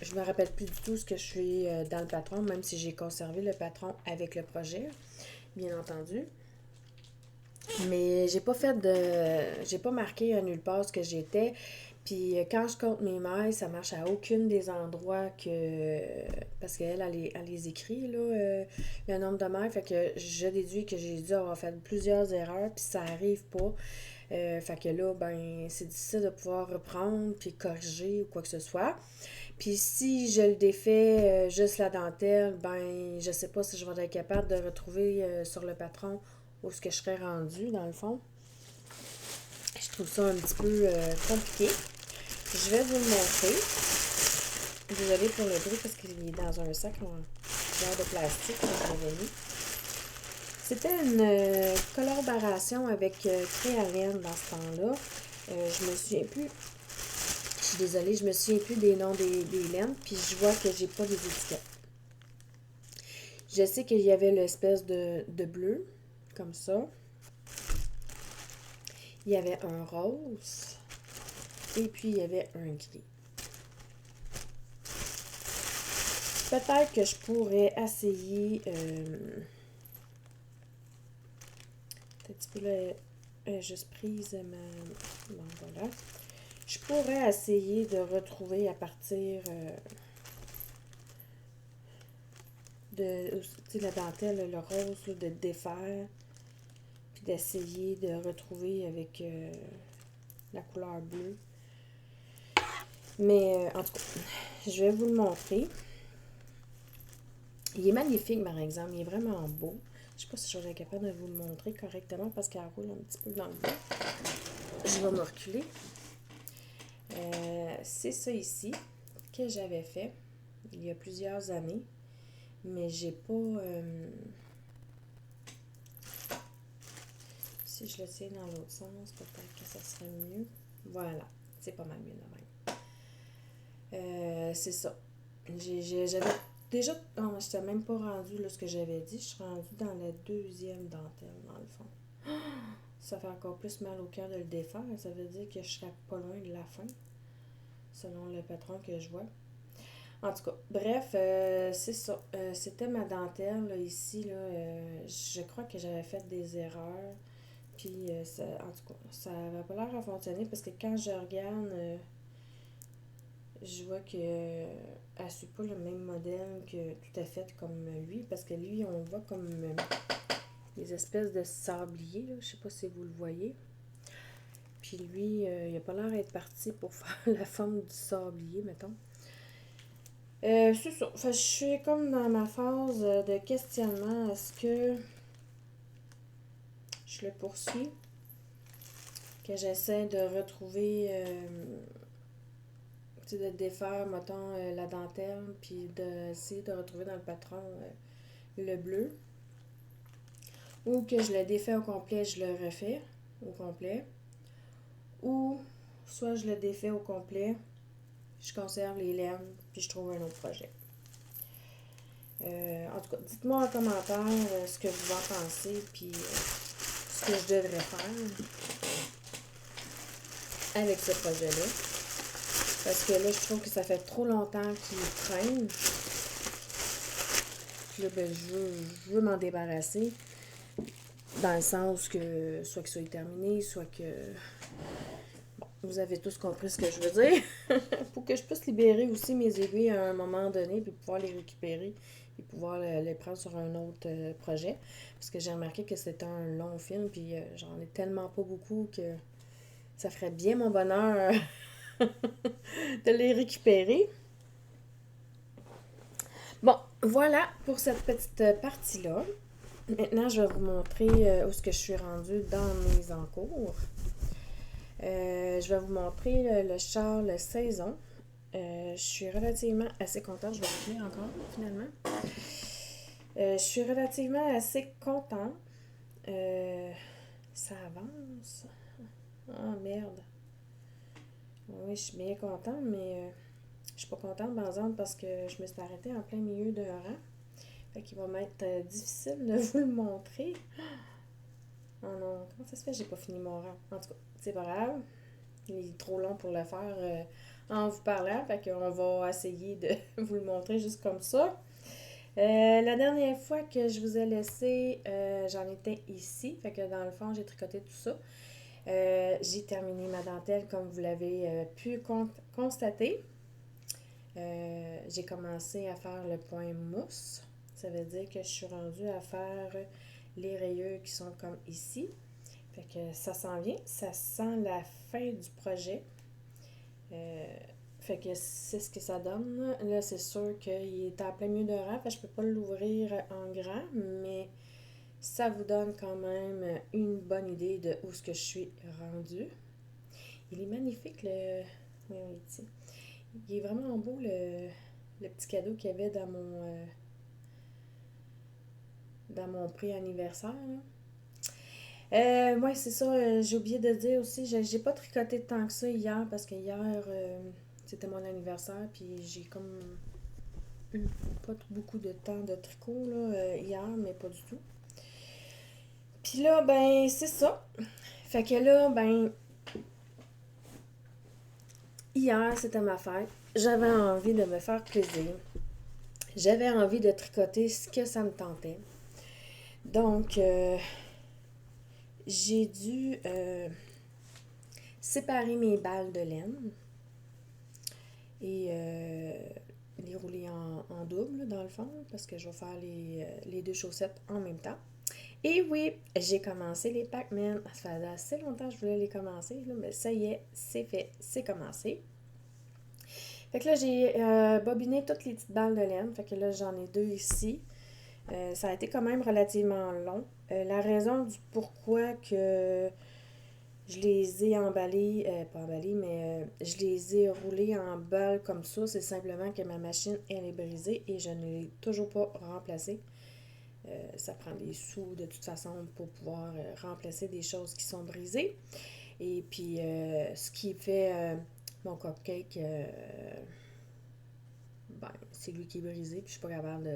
je me rappelle plus du tout ce que je suis dans le patron, même si j'ai conservé le patron avec le projet, bien entendu. Mais j'ai pas marqué à nulle part ce que j'étais. Puis quand je compte mes mailles, ça marche à aucune des endroits que. Parce qu'elle, elle les écrit, là, le nombre de mailles. Fait que je déduis que j'ai dû avoir fait plusieurs erreurs, puis ça arrive pas. Fait que là, ben, c'est difficile de pouvoir reprendre, puis corriger ou quoi que ce soit. Puis si je le défais juste la dentelle, ben, je sais pas si je vais être capable de retrouver sur le patron où ce que je serais rendue, dans le fond. Je trouve ça un petit peu compliqué. Je vais vous le montrer. Désolée pour le bruit parce qu'il est dans un sac en genre de plastique que j'avais mis. C'était une collaboration avec Créalène dans ce temps-là. Je me souviens plus. Je suis désolée, je me souviens plus des noms des laines, puis je vois que j'ai pas les étiquettes. Je sais qu'il y avait l'espèce de bleu, comme ça. Il y avait un rose, et puis il y avait un gris. Peut-être que je pourrais essayer... un petit peu là, juste prise ma... Bon, voilà. Je pourrais essayer de retrouver à partir de la dentelle, le rose, là, de défaire, puis d'essayer de retrouver avec la couleur bleue. Mais en tout cas, je vais vous le montrer. Il est magnifique, par exemple. Il est vraiment beau. Je ne sais pas si je serais capable de vous le montrer correctement parce qu'elle roule un petit peu dans le bois. Je vais me reculer. C'est ça ici que j'avais fait il y a plusieurs années. Mais j'ai pas... si je le tiens dans l'autre sens, peut-être que ça serait mieux. Voilà, c'est pas mal mieux de même. C'est ça. J'avais déjà... Non, je n'étais même pas rendue là, ce que j'avais dit. Je suis rendue dans la deuxième dentelle, dans le fond. Ça fait encore plus mal au cœur de le défaire. Ça veut dire que je serais pas loin de la fin, selon le patron que je vois. En tout cas, bref, c'est ça. C'était ma dentelle, là, ici. Là, je crois que j'avais fait des erreurs. Puis, en tout cas, ça n'avait pas l'air à fonctionner parce que quand je regarde, je vois que elle suit pas le même modèle que tout à fait comme lui. Parce que lui, on voit comme des espèces de sabliers. Là. Je sais pas si vous le voyez. Puis lui, il a pas l'air d'être parti pour faire la forme du sablier, mettons. C'est ça. Enfin, je suis comme dans ma phase de questionnement. Est-ce que je le poursuis? Que j'essaie de retrouver, de défaire, mettons, la dentelle, puis d'essayer de retrouver dans le patron le bleu. Ou que je le défais au complet, je le refais au complet. Ou soit je le défais au complet, je conserve les laines, puis je trouve un autre projet. En tout cas, dites-moi en commentaire ce que vous en pensez, puis ce que je devrais faire avec ce projet-là. Parce que là, je trouve que ça fait trop longtemps qu'il traîne. Puis là, ben, je veux m'en débarrasser. Dans le sens que soit que ce soit terminé, soit que... Bon, vous avez tous compris ce que je veux dire. Pour que je puisse libérer aussi mes aiguilles à un moment donné, puis pouvoir les récupérer, et pouvoir les prendre sur un autre projet. Parce que j'ai remarqué que c'était un long film, puis j'en ai tellement pas beaucoup que ça ferait bien mon bonheur de les récupérer. Bon, voilà pour cette petite partie-là. Maintenant, je vais vous montrer où est-ce que je suis rendue dans mes encours. Je vais vous montrer le Charles Saison. Je suis relativement assez contente. Je vais vous tenir encore, finalement. Je suis relativement assez contente. Ça avance. Ah, merde. Oui, je suis bien contente, mais je suis pas contente, par exemple, parce que je me suis arrêtée en plein milieu d'un rang. Fait qu'il va m'être difficile de vous le montrer. Oh non, comment ça se fait que j'ai pas fini mon rang? En tout cas, c'est pas grave. Il est trop long pour le faire en vous parlant. Fait qu'on va essayer de vous le montrer juste comme ça. La dernière fois que je vous ai laissé, j'en étais ici. Fait que dans le fond, j'ai tricoté tout ça. J'ai terminé ma dentelle comme vous l'avez pu constater. J'ai commencé à faire le point mousse. Ça veut dire que je suis rendue à faire les rayures qui sont comme ici. Fait que ça s'en vient. Ça sent la fin du projet. Fait que c'est ce que ça donne. Là, c'est sûr qu'il est en plein milieu de rang. Fait que je peux pas l'ouvrir en grand, mais ça vous donne quand même une bonne idée de où est-ce que je suis rendue. Il est magnifique, le... Oui, on est ici. Il est vraiment beau, le petit cadeau qu'il y avait dans mon prix anniversaire. Ouais, c'est ça. J'ai oublié de dire aussi, j'ai pas tricoté tant que ça hier parce que hier, c'était mon anniversaire. Puis j'ai comme eu pas beaucoup de temps de tricot là, hier, mais pas du tout. Puis là, ben, c'est ça. Fait que là, ben, hier, c'était ma fête. J'avais envie de me faire plaisir. J'avais envie de tricoter ce que ça me tentait. Donc, j'ai dû séparer mes balles de laine et les rouler en double, dans le fond, parce que je vais faire les deux chaussettes en même temps. Et oui, j'ai commencé les Pac-Man. Ça faisait assez longtemps que je voulais les commencer, là, mais ça y est, c'est fait, c'est commencé. Fait que là, j'ai bobiné toutes les petites balles de laine. Fait que là, j'en ai deux ici. Ça a été quand même relativement long. La raison du pourquoi que je les ai emballés, pas emballés, mais je les ai roulés en balles comme ça, c'est simplement que ma machine, elle est brisée et je ne l'ai toujours pas remplacée. Ça prend des sous de toute façon pour pouvoir remplacer des choses qui sont brisées. Et puis, ce qui fait mon cupcake, ben, c'est lui qui est brisé, puis je suis pas capable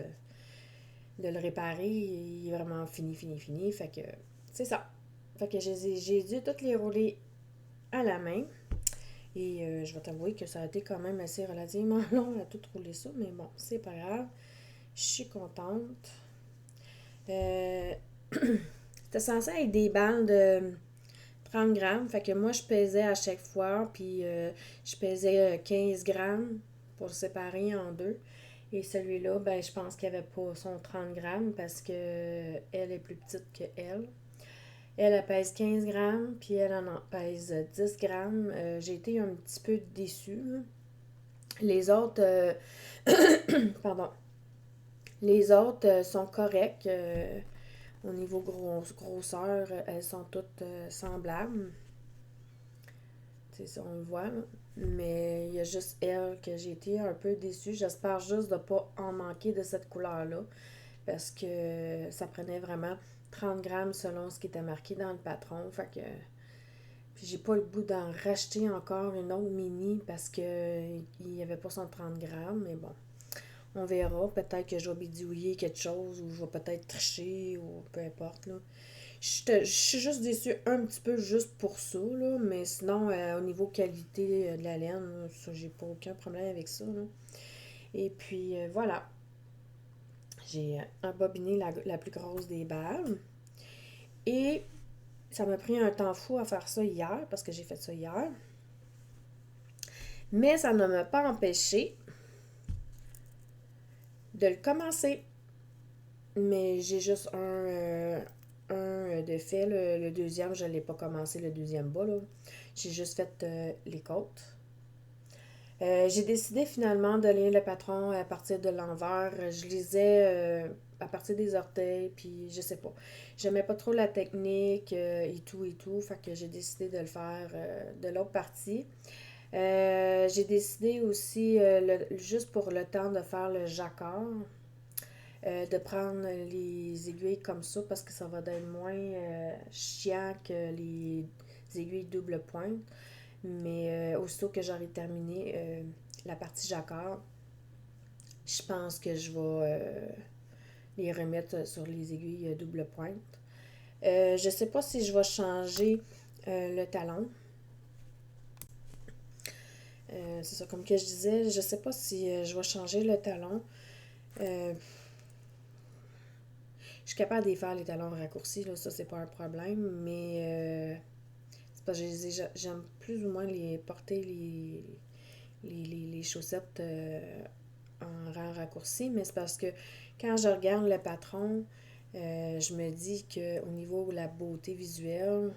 de le réparer. Il est vraiment fini. Fait que, c'est ça. Fait que j'ai dû toutes les rouler à la main. Et je vais t'avouer que ça a été quand même assez relativement long à tout rouler ça, mais bon, c'est pas grave. Je suis contente. Euh, C'était censé être des balles de 30 grammes. Fait que moi, je pesais à chaque fois, puis je pesais 15 grammes pour le séparer en deux. Et celui-là, ben, je pense qu'il n'y avait pas son 30 grammes parce que elle est plus petite que elle. Elle pèse 15 grammes, puis elle en pèse 10 grammes. J'ai été un petit peu déçue, là. Les autres, pardon, les autres sont corrects. Au niveau grosseur, elles sont toutes semblables. C'est ça, on le voit, là. Mais il y a juste elle que j'ai été un peu déçue. J'espère juste de ne pas en manquer de cette couleur-là. Parce que ça prenait vraiment 30 grammes selon ce qui était marqué dans le patron. Fait que puis j'ai pas le goût d'en racheter encore une autre mini parce que il n'y avait pas son 30 grammes. Mais bon, on verra. Peut-être que je vais bidouiller quelque chose ou je vais peut-être tricher ou peu importe, là. Je suis juste déçue un petit peu juste pour ça, là, mais sinon, au niveau qualité de la laine, ça, j'ai pas aucun problème avec ça, là. Et puis, voilà, j'ai embobiné la plus grosse des balles. Et ça m'a pris un temps fou à faire ça hier, parce que j'ai fait ça hier. Mais ça ne m'a pas empêché de le commencer. Mais j'ai juste un de fait. Le deuxième, je ne l'ai pas commencé, le deuxième bas, là. J'ai juste fait les côtes. J'ai décidé finalement de lire le patron à partir de l'envers. Je lisais à partir des orteils, puis je sais pas. J'aimais pas trop la technique et tout. Fait que j'ai décidé de le faire de l'autre partie. J'ai décidé aussi, juste pour le temps de faire le jacquard, de prendre les aiguilles comme ça parce que ça va être moins chiant que les aiguilles double pointe. Mais aussitôt que j'aurai terminé la partie jacquard, je pense que je vais les remettre sur les aiguilles double pointe. Je sais pas si je vais changer le talon. C'est ça, comme que je disais, je sais pas si je vais changer le talon. Euh, je suis capable de faire les talons raccourcis, là, ça c'est pas un problème, mais c'est parce que j'aime plus ou moins les porter les chaussettes en rang raccourci, mais c'est parce que quand je regarde le patron, je me dis qu'au niveau de la beauté visuelle,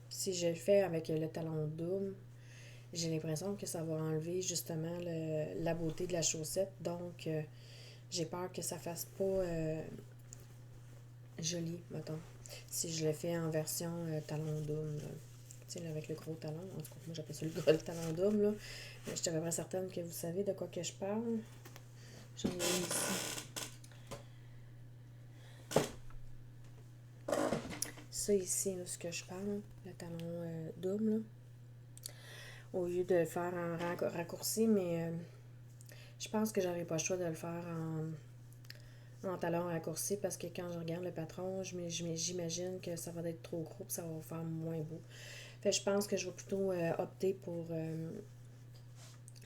si je le fais avec le talon double, j'ai l'impression que ça va enlever justement la beauté de la chaussette. Donc, j'ai peur que ça fasse pas joli, mettons. Si je le fais en version talon double, tu sais, avec le gros talon. En tout cas, moi, j'appelle ça le gros talon double, là. Je suis à peu près certaine que vous savez de quoi que je parle. J'en ai ici. Ça ici, là, ce que je parle, le talon double, là. Au lieu de le faire en raccourci, mais je pense que j'aurais pas le choix de le faire en talon raccourci parce que quand je regarde le patron, j'imagine que ça va être trop gros et ça va faire moins beau. Fait que je pense que je vais plutôt opter pour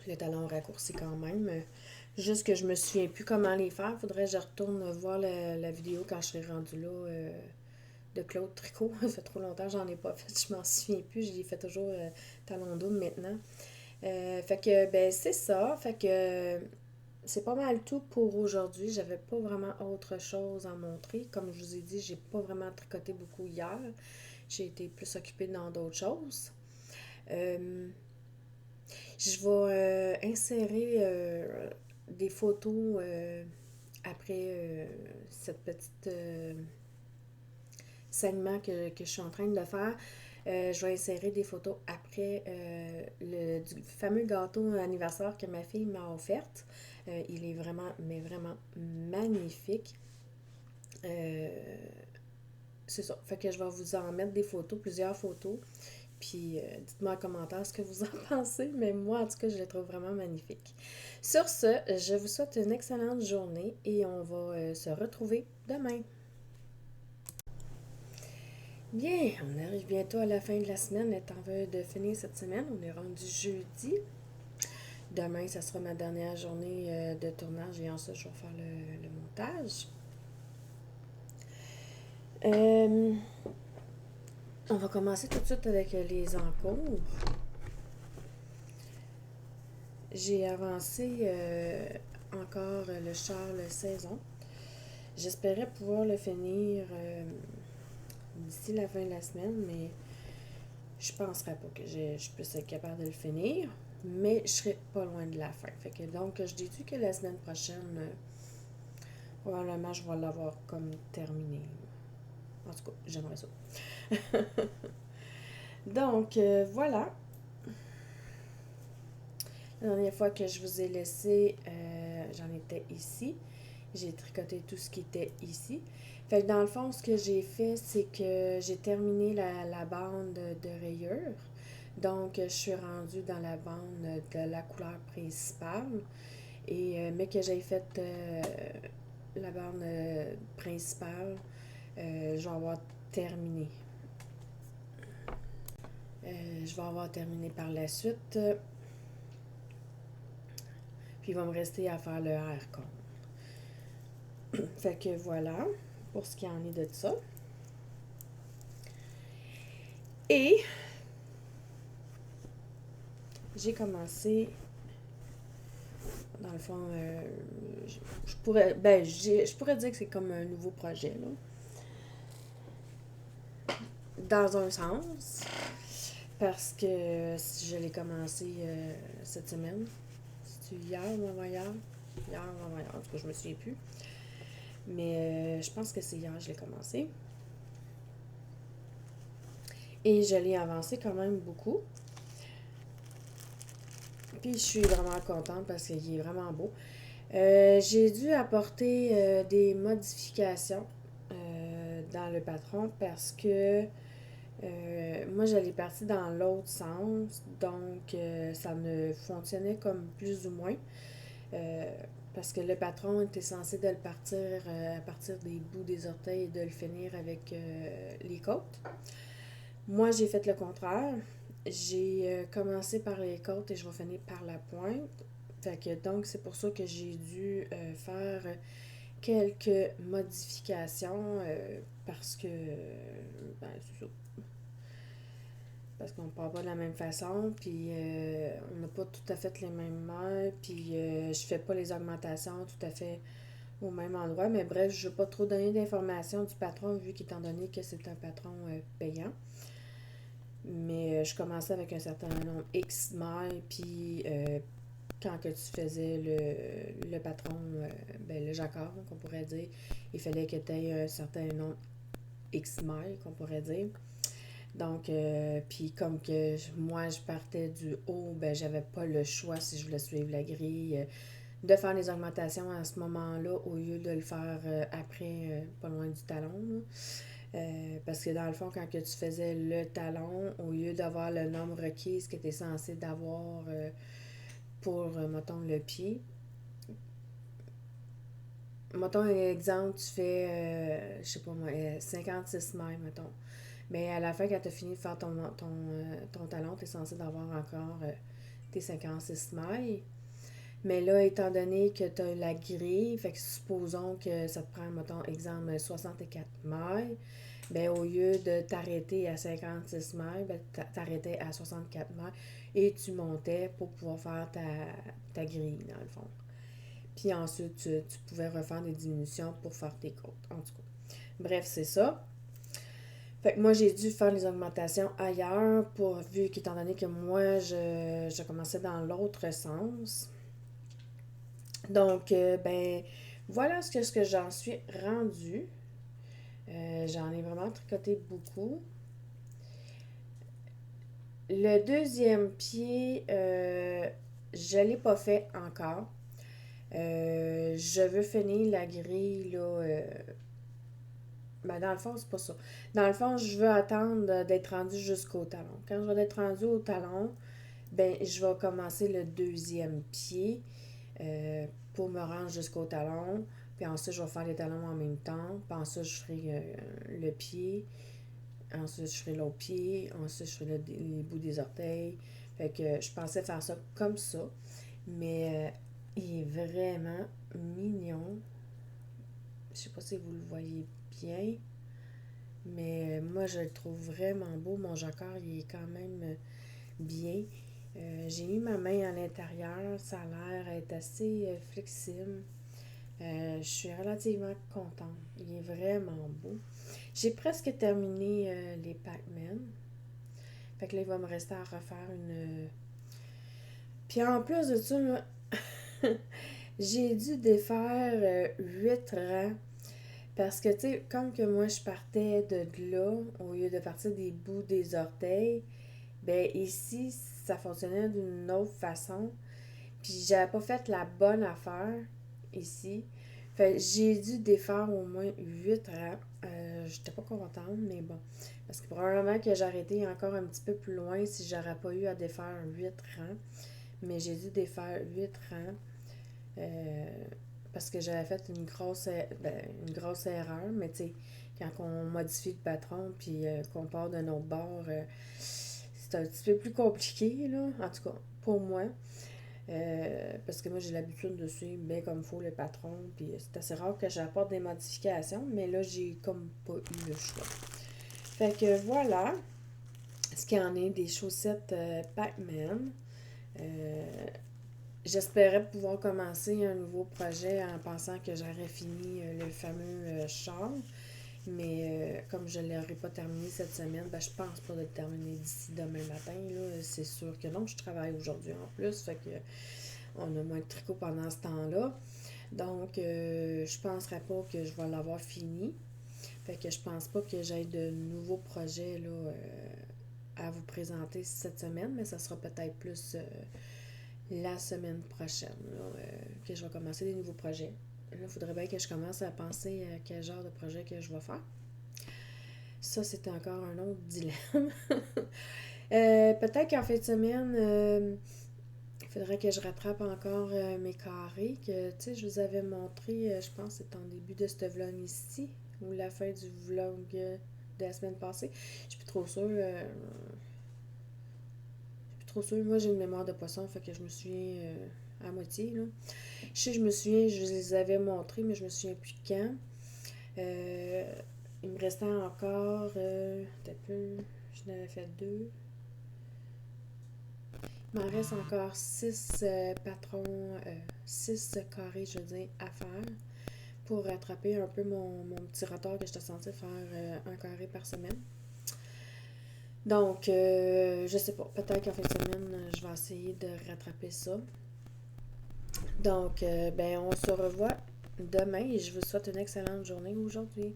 le talon raccourci quand même. Juste que je me souviens plus comment les faire. Faudrait que je retourne voir la vidéo quand je serai rendue là de Claude Tricot. Ça fait trop longtemps que j'en ai pas fait. Je m'en souviens plus. Je les fais toujours talon double maintenant. Fait que, ben, c'est ça. Fait que c'est pas mal tout pour aujourd'hui. J'avais pas vraiment autre chose à montrer. Comme je vous ai dit, j'ai pas vraiment tricoté beaucoup hier. J'ai été plus occupée dans d'autres choses. Euh, je vais insérer des photos après cette petite segment que je suis en train de faire. Je vais insérer des photos après du fameux gâteau anniversaire que ma fille m'a offert. Il est vraiment, mais vraiment magnifique. Euh, c'est ça. Fait que je vais vous en mettre des photos, plusieurs photos. Puis dites-moi en commentaire ce que vous en pensez. Mais moi, en tout cas, je les trouve vraiment magnifiques. Sur ce, je vous souhaite une excellente journée et on va se retrouver demain. Bien, on arrive bientôt à la fin de la semaine. Le temps veut de finir cette semaine. On est rendu jeudi. Demain, ça sera ma dernière journée de tournage et ensuite, je vais faire le montage. On va commencer tout de suite avec les encours. J'ai avancé encore le Charles Saison. J'espérais pouvoir le finir d'ici la fin de la semaine, mais je penserais pas que je puisse être capable de le finir. Mais je serai pas loin de la fin. Fait que donc, je déduis que la semaine prochaine, probablement, je vais l'avoir comme terminé. En tout cas, j'aimerais ça. Donc, voilà. La dernière fois que je vous ai laissé, j'en étais ici. J'ai tricoté tout ce qui était ici. Fait que dans le fond, ce que j'ai fait, c'est que j'ai terminé la bande de rayures. Donc, je suis rendue dans la bande de la couleur principale. Et mais que j'ai fait la bande principale, je vais avoir terminé. Je vais avoir terminé par la suite. Puis il va me rester à faire le air-con. Fait que voilà, pour ce qui en est de ça. Et j'ai commencé, dans le fond, je pourrais dire que c'est comme un nouveau projet, là. Dans un sens, parce que je l'ai commencé cette semaine. C'est-tu hier ou avant-hier? Hier ou avant-hier, en tout cas, je me souviens plus. Mais je pense que c'est hier que je l'ai commencé. Et je l'ai avancé quand même beaucoup. Puis je suis vraiment contente parce qu'il est vraiment beau. J'ai dû apporter des modifications dans le patron parce que moi j'allais partir dans l'autre sens. Donc ça ne fonctionnait comme plus ou moins. Euh, Parce que le patron était censé de le partir à partir des bouts des orteils et de le finir avec les côtes. Moi, j'ai fait le contraire. J'ai commencé par les côtes et je vais finir par la pointe. Fait que donc, c'est pour ça que j'ai dû faire quelques modifications parce que, ben, c'est ça. Parce qu'on ne part pas de la même façon, puis on n'a pas tout à fait les mêmes mains, puis je fais pas les augmentations tout à fait au même endroit. Mais bref, je ne vais pas trop donner d'informations du patron, vu qu'étant donné que c'est un patron payant. Mais je commençais avec un certain nombre X miles, puis quand que tu faisais le patron, le jacquard, qu'on pourrait dire, il fallait que tu aies un certain nombre X miles, qu'on pourrait dire. Donc, puis comme que moi, je partais du haut, ben j'avais pas le choix si je voulais suivre la grille, de faire les augmentations à ce moment-là au lieu de le faire après, pas loin du talon, là. Parce que dans le fond, quand que tu faisais le talon, au lieu d'avoir le nombre requis que tu es censé d'avoir pour, mettons, le pied, mettons un exemple, tu fais, je sais pas moi, 56 mailles, mettons. Mais à la fin, quand tu as fini de faire ton talon, tu es censé d'avoir encore tes 56 mailles. Mais là, étant donné que tu as la grille, fait que supposons que ça te prend, mettons, exemple, 64 mailles, ben au lieu de t'arrêter à 56 mailles, ben t'arrêtais à 64 mailles et tu montais pour pouvoir faire ta grille, dans le fond. Puis ensuite, tu pouvais refaire des diminutions pour faire tes côtes. En tout cas. Bref, c'est ça. Fait que moi, j'ai dû faire les augmentations ailleurs vu qu'étant donné que moi, je commençais dans l'autre sens. Donc, ben, voilà ce que j'en suis rendue. J'en ai vraiment tricoté beaucoup. Le deuxième pied, je ne l'ai pas fait encore. Je veux finir la grille, là. Ben, dans le fond, c'est pas ça. Dans le fond, je veux attendre d'être rendu jusqu'au talon. Quand je vais être rendu au talon, ben, je vais commencer le deuxième pied pour me rendre jusqu'au talon. Puis ensuite, je vais faire les talons en même temps. Puis ensuite, je ferai le pied. Ensuite, je ferai l'autre pied. Ensuite, je ferai les bouts des orteils. Fait que je pensais faire ça comme ça. Mais il est vraiment mignon. Je sais pas si vous le voyez bien. Mais moi, je le trouve vraiment beau. Mon jacquard, il est quand même bien. J'ai mis ma main à l'intérieur. Ça a l'air être assez flexible. Je suis relativement contente. Il est vraiment beau. J'ai presque terminé les Pac-Man. Fait que là, il va me rester à refaire une... Puis en plus de ça, là, j'ai dû défaire 8 rangs. Parce que, tu sais, comme que moi, je partais de là, au lieu de partir des bouts des orteils, ben ici, ça fonctionnait d'une autre façon. Puis j'avais pas fait la bonne affaire ici. Fait que j'ai dû défaire au moins 8 rangs. J'étais pas contente, mais bon. Parce que probablement que j'aurais été encore un petit peu plus loin si j'aurais pas eu à défaire 8 rangs. Mais j'ai dû défaire 8 rangs. Euh, Parce que j'avais fait une grosse erreur. Mais tu sais, quand on modifie le patron puis qu'on part d'un autre bord, c'est un petit peu plus compliqué, là. En tout cas, pour moi. Parce que moi, j'ai l'habitude de suivre bien comme il faut le patron. Puis c'est assez rare que j'apporte des modifications. Mais là, j'ai comme pas eu le choix. Fait que voilà ce qu'il y en est des chaussettes Pac-Man. Euh, J'espérais pouvoir commencer un nouveau projet en pensant que j'aurais fini le fameux char. Mais comme je ne l'aurai pas terminé cette semaine, ben, je pense pas de le terminer d'ici demain matin. C'est sûr que non, je travaille aujourd'hui en plus. Fait que on a moins de tricot pendant ce temps-là. Donc, je penserais pas que je vais l'avoir fini. Fait que je pense pas que j'aie de nouveaux projets là, à vous présenter cette semaine, mais ça sera peut-être plus la semaine prochaine là, que je vais commencer des nouveaux projets. Là, il faudrait bien que je commence à penser à quel genre de projet que je vais faire. Ça, c'est encore un autre dilemme. Peut-être qu'en fin de semaine, il faudrait que je rattrape encore mes carrés que, tu sais, je vous avais montré, je pense que c'est en début de ce vlog ici, ou la fin du vlog de la semaine passée. Je suis plus trop sûre. Trop sûre. Moi, j'ai une mémoire de poisson, fait que je me souviens à moitié, là. Je sais, je me souviens, je les avais montrés, mais je me souviens plus quand. Euh, il me restait encore, un peu, je n'avais fait deux. Il m'en reste encore 6 patrons, 6 carrés, je veux dire, à faire pour rattraper un peu mon petit retard que j'étais censée faire un carré par semaine. Donc, je sais pas, peut-être qu'en fin de semaine, je vais essayer de rattraper ça. Donc, ben, on se revoit demain et je vous souhaite une excellente journée aujourd'hui.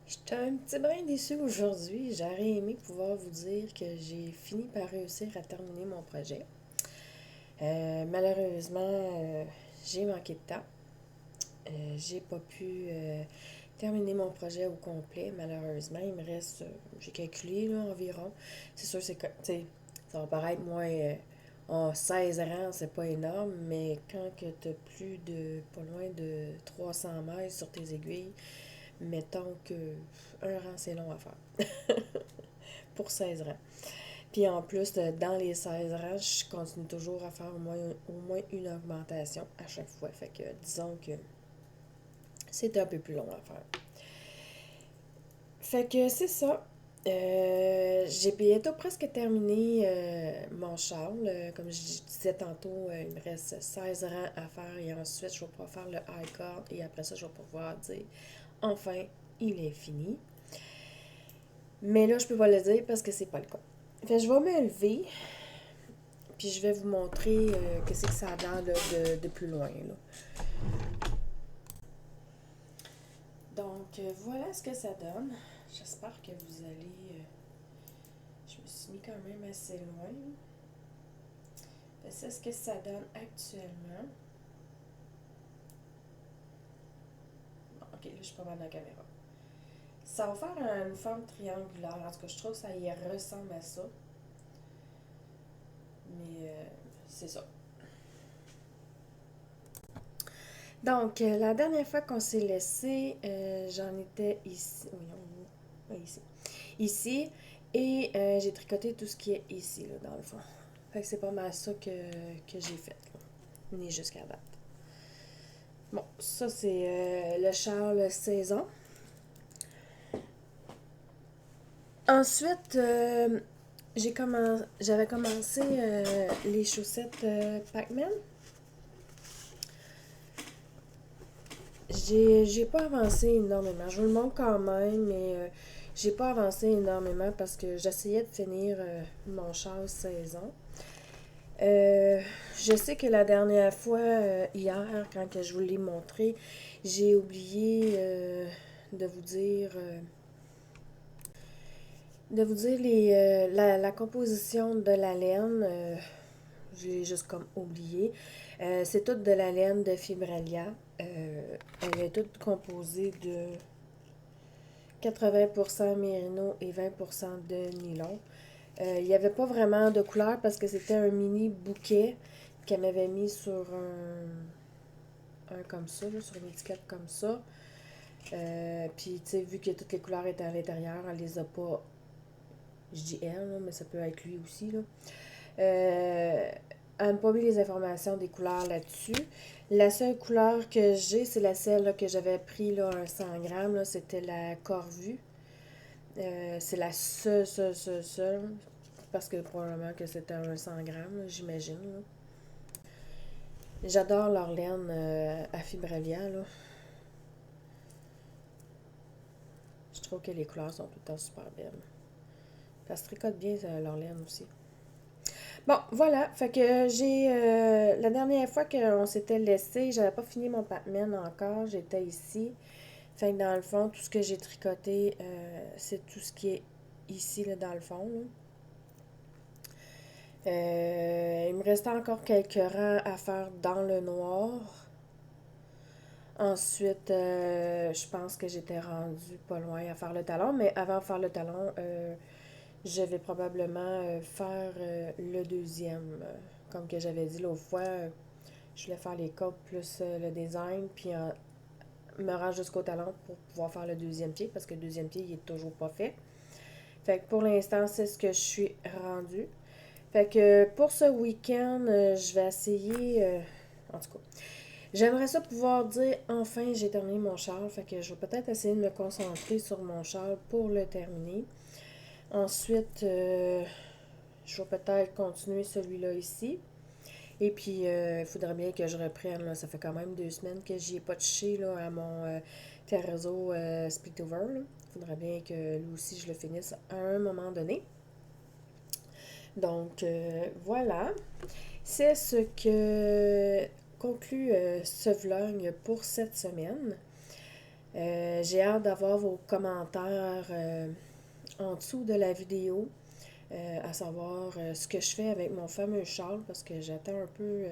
J'étais un petit brin déçue aujourd'hui. J'aurais aimé pouvoir vous dire que j'ai fini par réussir à terminer mon projet. Malheureusement, j'ai manqué de temps. J'ai pas pu terminer mon projet au complet, malheureusement. Il me reste, j'ai calculé là, environ. C'est sûr, c'est que, tu sais, ça va paraître moins. 16 rangs, c'est pas énorme, mais quand que tu as plus de, pas loin de 300 mètres sur tes aiguilles, mettons que un rang, c'est long à faire. Pour 16 rangs. Puis en plus, dans les 16 rangs, je continue toujours à faire au moins une augmentation à chaque fois. Fait que disons que c'est un peu plus long à faire. Fait que c'est ça. J'ai bientôt presque terminé mon châle. Comme je disais tantôt, il me reste 16 rangs à faire et ensuite je vais pouvoir faire le high cord et après ça, je vais pouvoir dire enfin, il est fini. Mais là, je peux pas le dire parce que c'est pas le cas. Fait que je vais me lever puis je vais vous montrer qu'est-ce que ça a l'air de plus loin. Là. Donc, voilà ce que ça donne. J'espère que vous allez... je me suis mis quand même assez loin. C'est ce que ça donne actuellement. Bon, ok, là, je suis pas mal dans la caméra. Ça va faire une forme triangulaire. En tout cas, je trouve que ça y ressemble à ça. Mais c'est ça. Donc, la dernière fois qu'on s'est laissé, j'en étais ici. Oui, non, ici. Ici. Et j'ai tricoté tout ce qui est ici, là, dans le fond. Fait que c'est pas mal ça que j'ai fait, là. Ni jusqu'à date. Bon, ça, c'est le châle saison. Ensuite, j'avais commencé les chaussettes Pac-Man. J'ai pas avancé énormément. Je vous le montre quand même, mais j'ai pas avancé énormément parce que j'essayais de finir mon châle saison. Je sais que la dernière fois, hier, quand que je vous l'ai montré, j'ai oublié de vous dire la composition de la laine. J'ai juste comme oublié. C'est toute de la laine de Fibralia. Elle est toute composée de 80% mérino et 20% de nylon. Il n'y avait pas vraiment de couleur parce que c'était un mini bouquet qu'elle m'avait mis sur un comme ça, là, sur une étiquette comme ça. Puis, tu sais, vu que toutes les couleurs étaient à l'intérieur, elle les a pas. Je dis elle, là, mais ça peut être lui aussi. Là. Elle n'a pas mis les informations des couleurs là-dessus. La seule couleur que j'ai, c'est la celle là, que j'avais pris là, un 100 grammes. C'était la Corvue. C'est la seule. Parce que probablement que c'était un 100 grammes, j'imagine. Là. J'adore leur laine à Fibralia. Là. Je trouve que les couleurs sont tout le temps super belles. Ça se tricote bien leur laine aussi. Bon, voilà. Fait que j'ai. La dernière fois qu'on s'était laissé, j'avais pas fini mon Pac-Man encore. J'étais ici. Fait que dans le fond, tout ce que j'ai tricoté, c'est tout ce qui est ici, là, dans le fond. Là. Il me restait encore quelques rangs à faire dans le noir. Ensuite, je pense que j'étais rendue pas loin à faire le talon, mais avant de faire le talon, je vais probablement faire le deuxième. Comme que j'avais dit l'autre fois, je voulais faire les cordes plus le design, puis me rendre jusqu'au talon pour pouvoir faire le deuxième pied, parce que le deuxième pied, il est toujours pas fait. Fait que pour l'instant, c'est ce que je suis rendue. Fait que pour ce week-end, je vais essayer, en tout cas, j'aimerais ça pouvoir dire enfin j'ai terminé mon châle. Fait que je vais peut-être essayer de me concentrer sur mon châle pour le terminer. Ensuite, je vais peut-être continuer celui-là ici. Et puis, il faudrait bien que je reprenne. Là. Ça fait quand même 2 semaines que j'y ai pas touché là, à mon terrazzo split over. Il faudrait bien que lui aussi je le finisse à un moment donné. Donc, voilà. C'est ce que conclut ce vlog pour cette semaine. J'ai hâte d'avoir vos commentaires en dessous de la vidéo, à savoir ce que je fais avec mon fameux châle, parce que j'attends un peu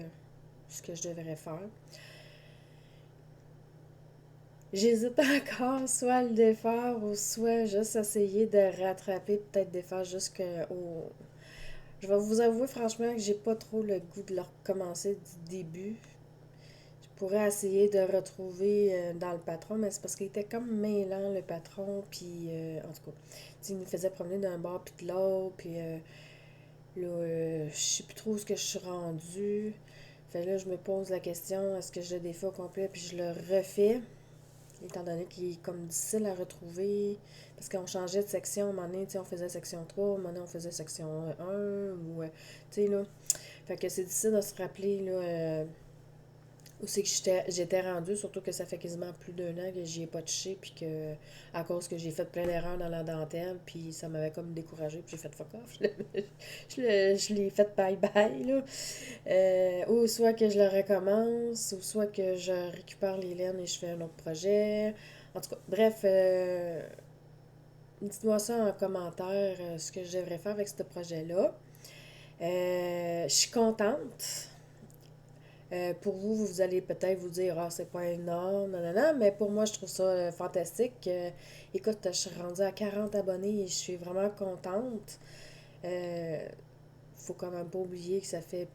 ce que je devrais faire. J'hésite encore soit à le défaire ou soit juste essayer de rattraper, peut-être défaire jusqu'au... Je vais vous avouer franchement que j'ai pas trop le goût de le recommencer du début. Je pourrais essayer de retrouver dans le patron, mais c'est parce qu'il était comme mêlant le patron, puis en tout cas, il nous faisait promener d'un bord puis de l'autre, puis là, je sais plus trop où ce que je suis rendue. Fait là, je me pose la question, est-ce que je le défais au complet puis je le refais? étant donné qu'il est comme difficile à retrouver, parce qu'on changeait de section, à un moment donné, on faisait section 3, à un moment donné, on faisait section 1, ou, tu sais, là. Fait que c'est difficile de se rappeler, là, où c'est que j'étais rendue, surtout que ça fait quasiment plus d'un an que j'y ai pas touché, puis que, à cause que j'ai fait plein d'erreurs dans la dentelle, puis ça m'avait comme découragée, puis j'ai fait fuck off. Je l'ai fait bye-bye, là. Ou soit que je le recommence, ou soit que je récupère les laines et je fais un autre projet. En tout cas, bref, dites-moi ça en commentaire, ce que je devrais faire avec ce projet-là. Je suis contente. Pour vous, vous allez peut-être vous dire, ah, c'est pas énorme, non, mais pour moi, je trouve ça fantastique. Écoute, je suis rendue à 40 abonnés et je suis vraiment contente. Euh, Faut quand même pas oublier que ça fait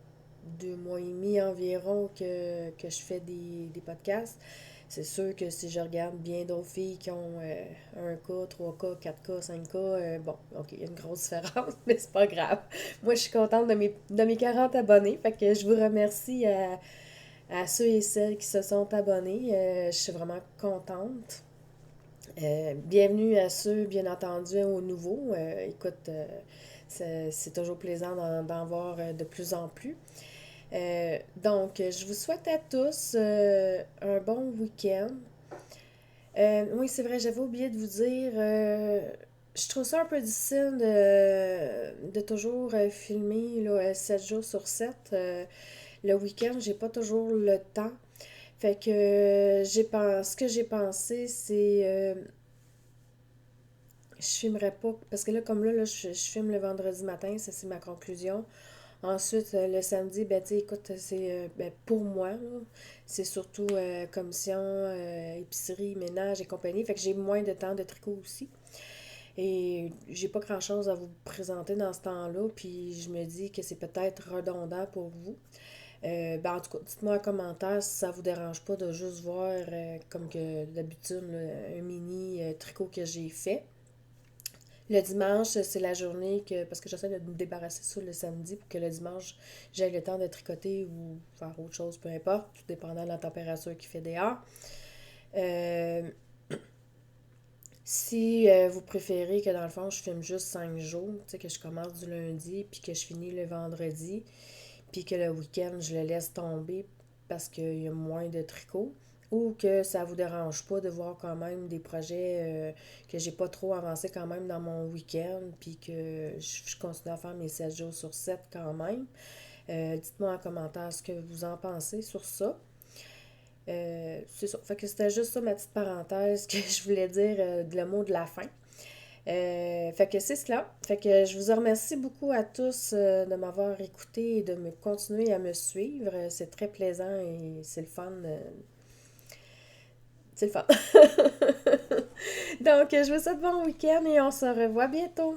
2 mois et demi environ que je fais des podcasts. C'est sûr que si je regarde bien d'autres filles qui ont 1K, 3K, 4K, 5K, bon, ok, il y a une grosse différence, mais c'est pas grave. Moi, je suis contente de mes 40 abonnés, fait que je vous remercie à ceux et celles qui se sont abonnés. Je suis vraiment contente. Bienvenue à ceux, bien entendu, aux nouveaux. Écoute, c'est toujours plaisant d'en voir de plus en plus. Donc, je vous souhaite à tous un bon week-end. Oui, c'est vrai, j'avais oublié de vous dire, je trouve ça un peu difficile de toujours filmer là, 7 jours sur 7. Le week-end, j'ai pas toujours le temps. Fait que ce que j'ai pensé, c'est je filmerai pas, parce que là, comme là, je filme le vendredi matin, ça c'est ma conclusion. Ensuite, le samedi, ben, tu sais, écoute, c'est ben, pour moi, là, c'est surtout commission, épicerie, ménage et compagnie. Fait que j'ai moins de temps de tricot aussi. Et j'ai pas grand-chose à vous présenter dans ce temps-là. Puis je me dis que c'est peut-être redondant pour vous. Ben, en tout cas, dites-moi en commentaire si ça vous dérange pas de juste voir, comme que d'habitude, là, un mini tricot que j'ai fait. Le dimanche, c'est la journée que. Parce que j'essaie de me débarrasser ça le samedi pour que le dimanche, j'aie le temps de tricoter ou faire autre chose, peu importe, tout dépendant de la température qu'il fait dehors. Euh, Si vous préférez que dans le fond, je filme juste 5 jours, tu sais, que je commence du lundi, puis que je finis le vendredi, puis que le week-end, je le laisse tomber parce qu'il y a moins de tricot, ou que ça vous dérange pas de voir quand même des projets que j'ai pas trop avancé quand même dans mon week-end, puis que je continue à faire mes 7 jours sur 7 quand même. Dites-moi en commentaire ce que vous en pensez sur ça. C'est ça. Fait que c'était juste ça ma petite parenthèse que je voulais dire le mot de la fin. Fait que c'est cela. Fait que je vous remercie beaucoup à tous de m'avoir écouté et de me continuer à me suivre. C'est très plaisant et c'est le fun. C'est le fun. Donc, je vous souhaite bon week-end et on se revoit bientôt.